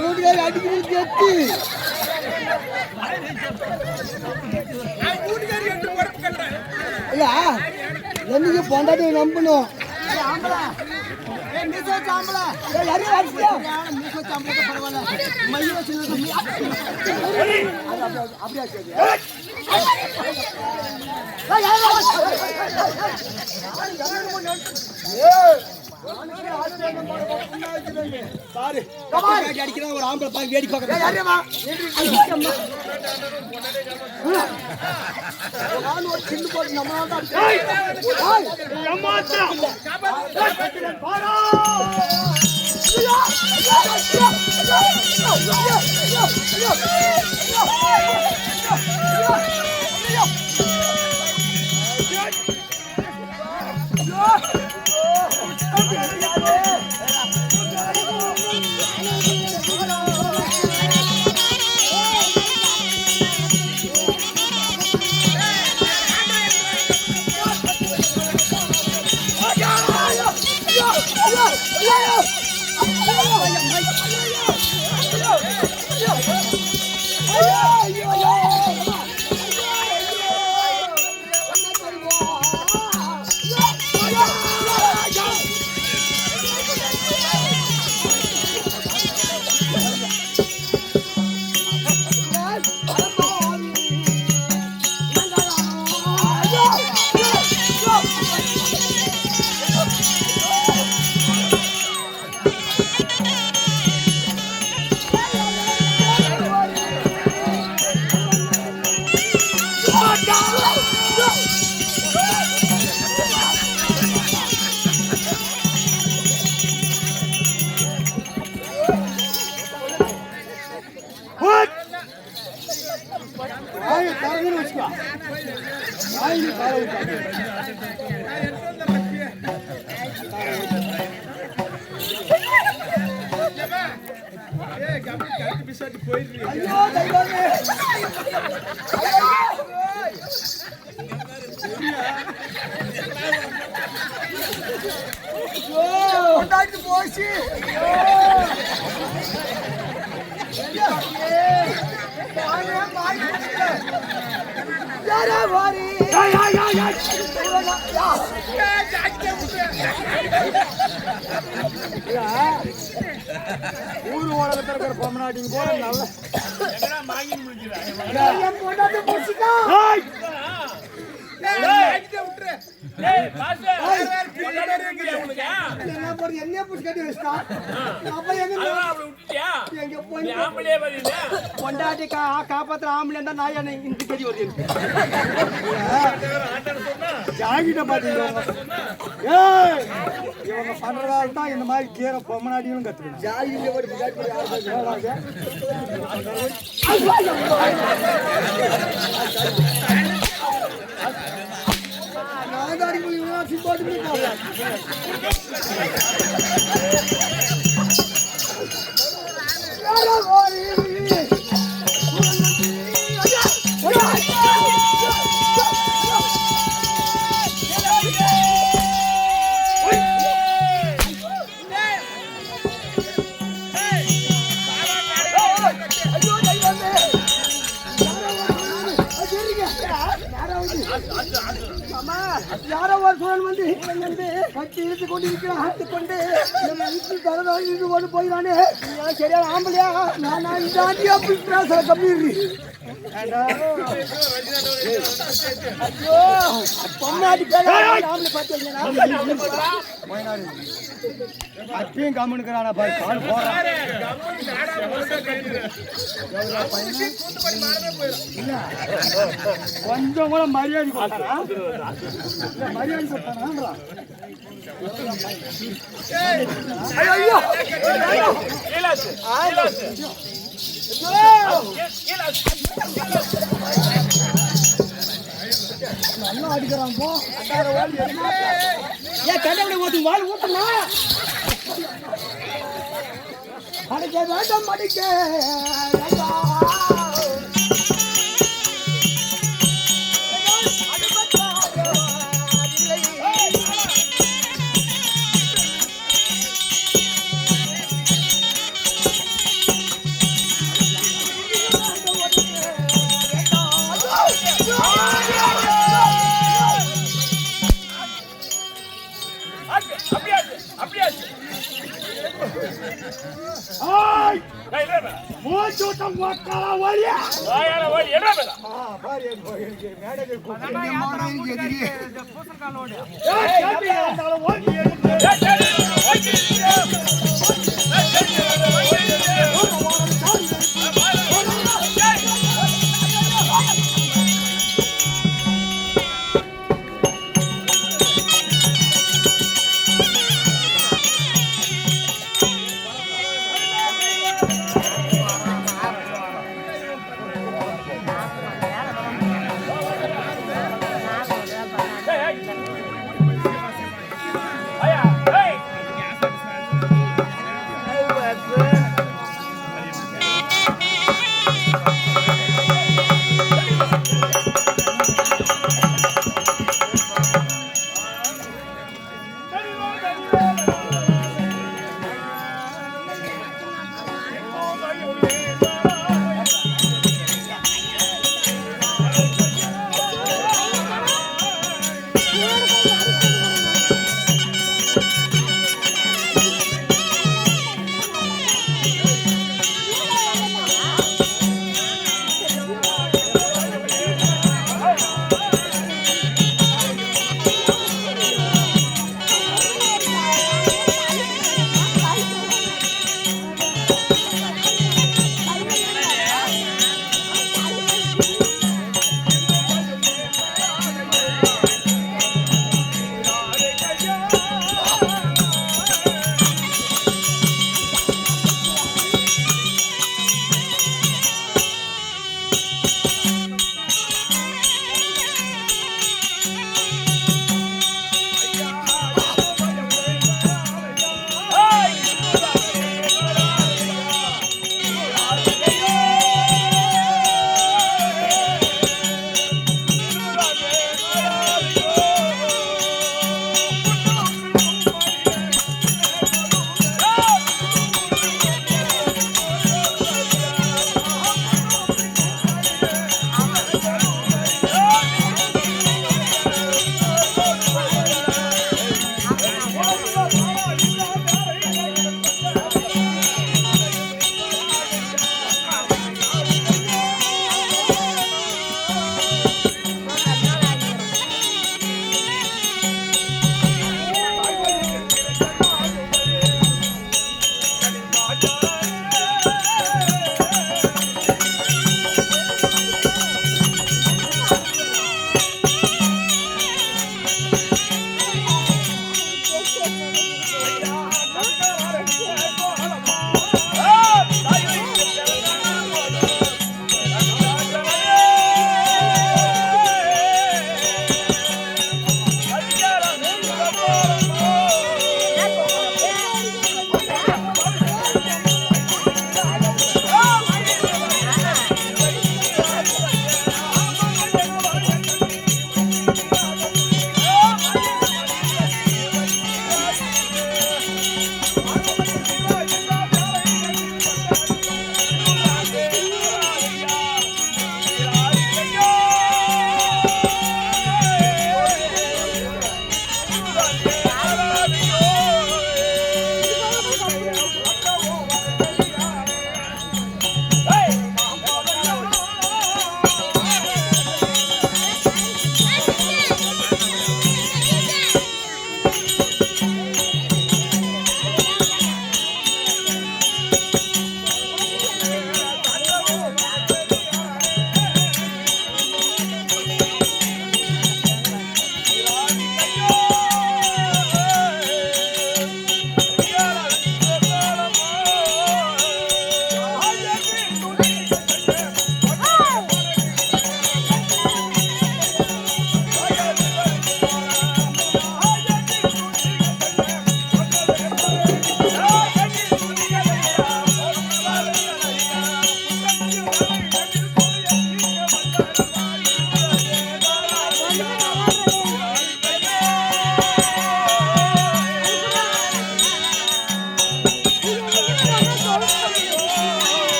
வீட்டுக்காரி அடிக்கிறது கேட்டு இல்ல என்னைக்கு பொண்டாட்டி நம்பணும் அடிக்கிற ஒரு ஆம்பளை பாக்க வேடி பார்க்க சின்ன போட்டு நம்ம போச்சு யாரா வாரி ஊர் உலகத்துல இருக்கிற பொம்மநாட்டிங்க போல நல்ல பொண்டாட்டி போச்சுக்கா என்ன புடிச்சு வச்சா அப்ப எங்க பொண்டாட்டி காப்பாத்துற ஆம்பளை இருந்தா நான் என்ன இந்த கடி வருது ஜாகிட்ட பாத்தீங்க இவங்க பண்றதால தான் இந்த மாதிரி கீரை பொம்மநாட்டியும் கத்துக்கணும் ஜாகிட்ட யாரோ ஒரு சோழன் வந்து கட்டி இழுத்து கொண்டு இருக்கிறான் கொண்டு தரது கொண்டு போயிடானே சரியா ஆம்பளையா நான் இந்த ஆண்டியா பேச கம்மி ஐயோ பொம்மாடி ஆம்பளை பார்த்து அப்பயும் கம்முனுக்குறானா பாரு கால் போறான் கொஞ்சம் கூட மரியாதை கொடுத்தாரா மரியாதை கொடுத்தாரா ஐயோ நல்லா அடிக்கிறான் போ ஏன் கண்டபடி ஊத்து வாழ் ஊத்துனா அடிக்க வேண்டாம் அடிக்க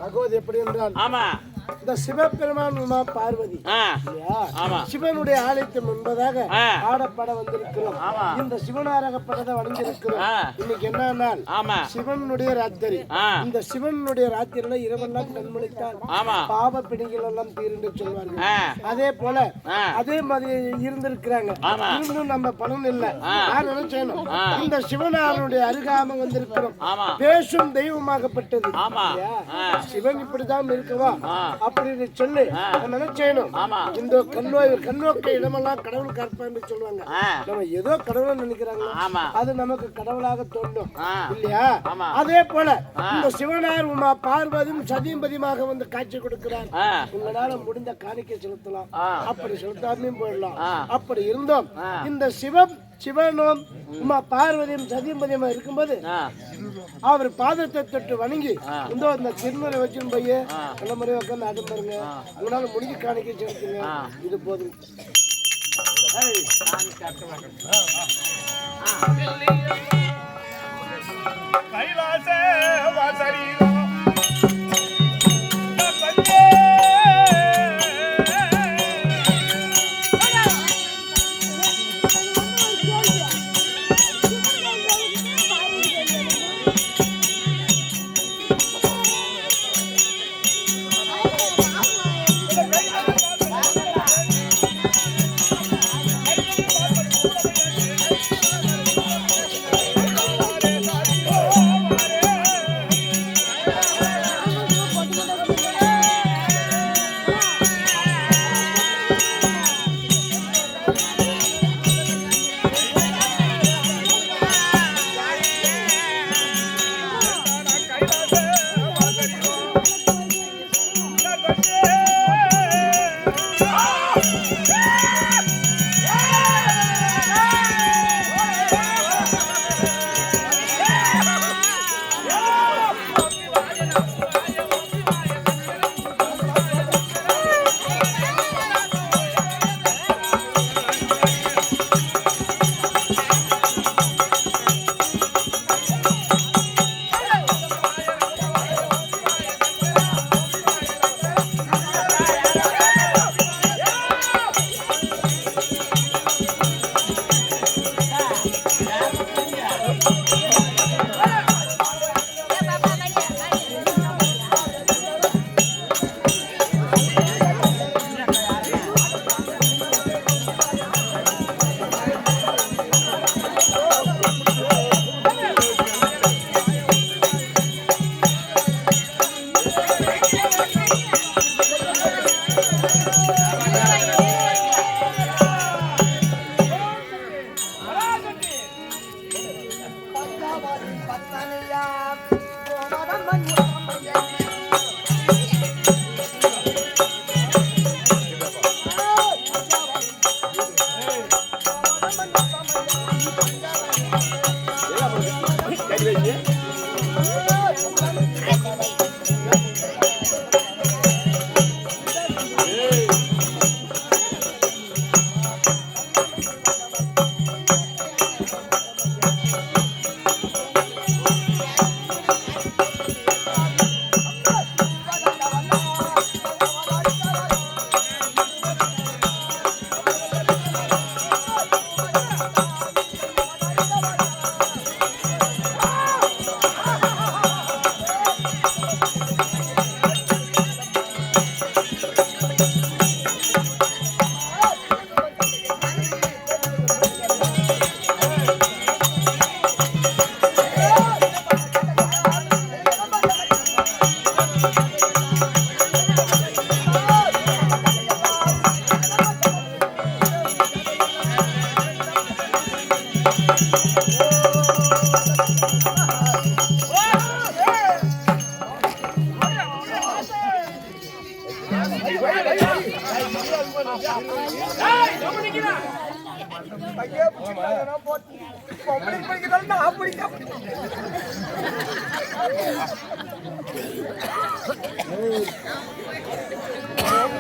பகவதி எப்படி என்றால் ஆமா இந்த சிவபெருமான் உமா பார்வதி சிவனுடைய ஆலயத்தின் முன்பதாக ஆடப்பட வந்திருக்கிறோம். இந்த சிவனாரகப்படத்தை வணங்கியிருக்கிறோம். இன்னைக்கு என்ன நாள்? சிவனுடைய ராத்திரி. இந்த சிவனுடைய ராத்திரியில இரவெல்லாம் கண்மொழித்தால் பாவ பிணிகள் எல்லாம் தீர்ந்து சொல்வார்கள். அதே போல அதே மாதிரி இருந்திருக்கிறாங்க. இருந்தும் நம்ம பலன் இல்லை. நான் நினைச்சேனும் இந்த சிவனாருடைய அருகாம வந்திருக்கிறோம். பேசும் தெய்வமாகப்பட்டது. சிவன் இப்படிதான் இருக்கவா அப்படின்னு சொல்லி நினைச்சேனும் இந்த கண்ணோக்க இடமெல்லாம் கடவுள் கற்பான்னு சொல்லுவாங்க. நம்ம ஏதோ கடவுள் நினைக்கிறாங்க, அது நமக்கு கடவுளாக தோன்றும் இல்லையா? அதே போல இந்த சிவனார் உமா பார்வதியும் சதியம்பதியமாக வந்து காட்சி கொடுக்கிறார். உங்களால முடிந்த காணிக்கை செலுத்தலாம், அப்படி செலுத்தாமையும் போயிடலாம். அப்படி இருந்தோம் இந்த சிவனும் உமா பார்வதியும் சதியம்பதியமா இருக்கும்போது அவர் பாதத்தை தொட்டு வணங்கி இந்த திருமுறை வச்சுன்னு போய் நல்ல முறை உட்காந்து அது பாருங்க. உங்களால முடிஞ்சு காணிக்கை செலுத்துங்க, இது போதும். கைலாச வாசரி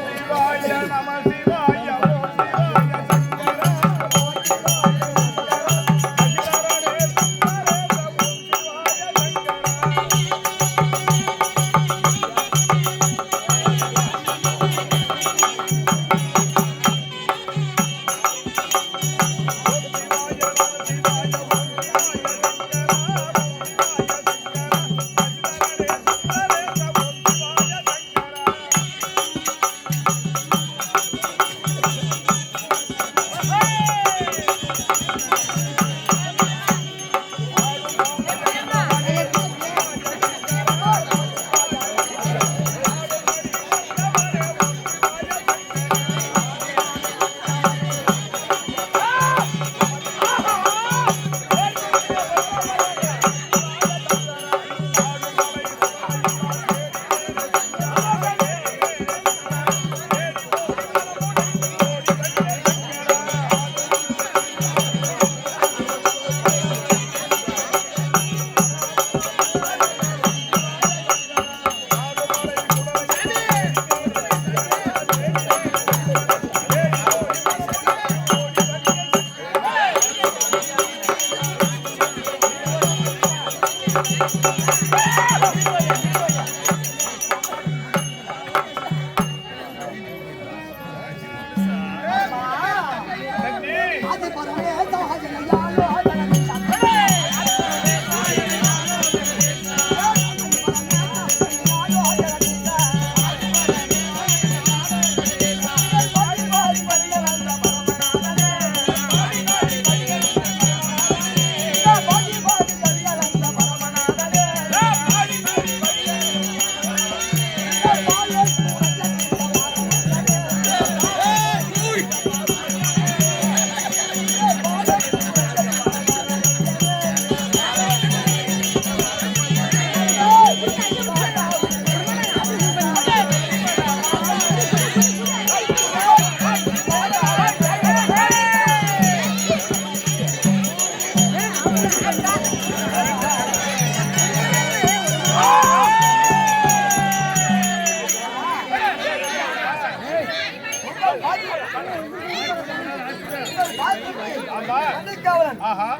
சிவாய நம சிவாய ஓம்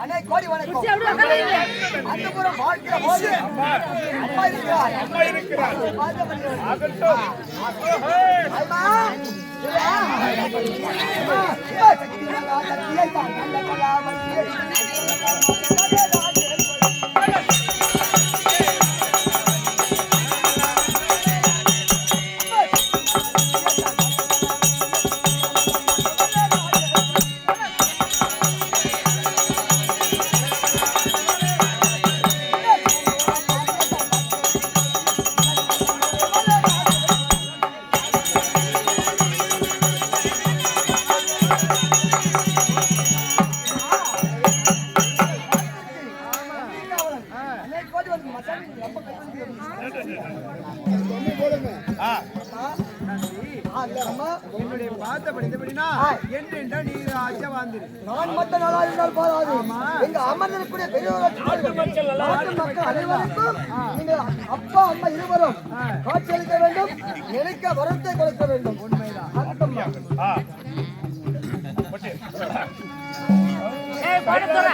அண்ணே கோடி வணக்கம். அந்தபுரம் வாழ்க்கிற போது அம்மா இருக்கிறார். அம்மா இருக்கிறார். ஆகட்டும். அம்மா என்னுடைய பார்த்த படித்தபடினா என்றென்றா நீ ஆச்சா வாழ்ந்துரு. நான் மட்டும் நல்லா இருந்தால் போதாது. எங்க அமர்ந்திருக்கக்கூடிய பெரியவர்கள் நாட்டு மக்கள் அனைவருக்கும் நீங்கள் அப்பா அம்மா இருவரும் காட்சியளிக்க வேண்டும். நினைக்க வரத்தை கொடுக்க வேண்டும். உண்மைதான். ஏய் படுத்துற